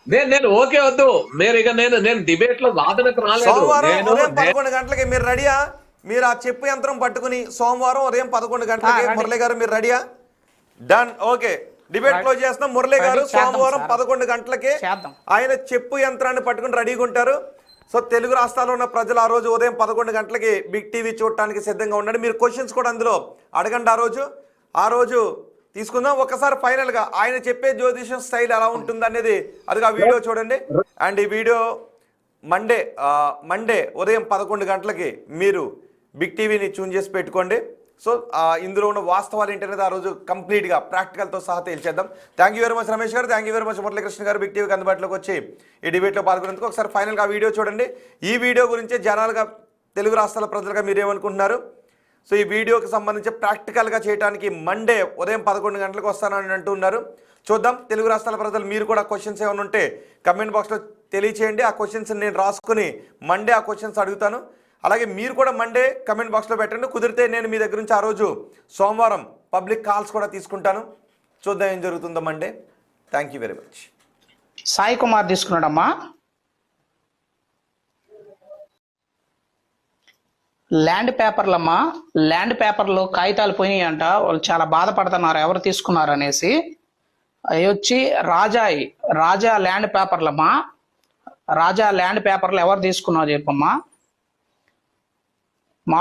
నేను ఓకే వద్దు మీరు ఇక నేను డిబేట్ లో వాదనకు రాలేదు. సోమవారం ఉదయం 11 గంటలకి మీరు రెడీయా? మీరు ఆ చెప్పు యంత్రం పట్టుకుని సోమవారం ఉదయం 11 గంటలకి మురళి గారు మీరు రెడీయా? డన్. ఓకే, డిబేట్ క్లోజ్ చేస్తాం. మురళి గారు సోమవారం 11 గంటలకి ఆయన చెప్పు యంత్రాన్ని పట్టుకుని రెడీగా ఉంటారు. సో తెలుగు రాష్ట్రాల్లో ఉన్న ప్రజలు ఆ రోజు ఉదయం 11 గంటలకి బిగ్ టీవీ చూడటానికి సిద్ధంగా ఉండండి. మీరు క్వశ్చన్స్ కూడా అందులో అడగండి. ఆ రోజు తీసుకుందాం. ఒకసారి ఫైనల్గా ఆయన చెప్పే జ్యోతిషం స్టైల్ ఎలా ఉంటుంది అనేది అది ఆ వీడియో చూడండి. అండ్ ఈ వీడియో మండే ఉదయం 11 గంటలకి మీరు బిగ్ టీవీని ట్యూన్ చేసి పెట్టుకోండి. సో ఇందులో ఉన్న వాస్తవాలు ఏంటనేది ఆ రోజు కంప్లీట్గా ప్రాక్టికల్తో సహా తేల్చేద్దాం. Thank you very much Ramesh గారు, thank you very much Muralikrishna గారు బిగ్ టీవీకి అందుబాటులోకి వచ్చి ఈ డిబేట్లో పాల్గొనేందుకు. ఒకసారి ఫైనల్గా ఆ వీడియో చూడండి. ఈ వీడియో గురించి జనాలుగా తెలుగు రాష్ట్రాల ప్రజలుగా మీరు ఏమనుకుంటున్నారు? సో ఈ వీడియోకి సంబంధించి ప్రాక్టికల్గా చేయడానికి మండే ఉదయం 11 గంటలకు వస్తానని అంటున్నారు. చూద్దాం తెలుగు రాష్ట్రాల ప్రజలు మీరు కూడా క్వశ్చన్స్ ఏమైనా ఉంటే కమెంట్ బాక్స్లో తెలియచేయండి. ఆ క్వశ్చన్స్ నేను రాసుకుని మండే ఆ క్వశ్చన్స్ అడుగుతాను. అలాగే మీరు కూడా మండే కమెంట్ బాక్స్లో పెట్టండి. కుదిరితే నేను మీ దగ్గర నుంచి ఆ రోజు సోమవారం పబ్లిక్ కాల్స్ కూడా తీసుకుంటాను. చూద్దాం ఏం జరుగుతుందో Monday. Thank you very much. Sai Kumar తీసుకున్నాడమ్మా. ల్యాండ్ పేపర్లమ్మా, ల్యాండ్ పేపర్లు కాగితాలు పోయినాయి అంట. వాళ్ళు చాలా బాధపడుతున్నారు ఎవరు తీసుకున్నారు అనేసి. అవి వచ్చి రాజా ల్యాండ్ పేపర్లమ్మా. రాజా ల్యాండ్ పేపర్లు ఎవరు తీసుకున్నారో చెప్పమ్మా.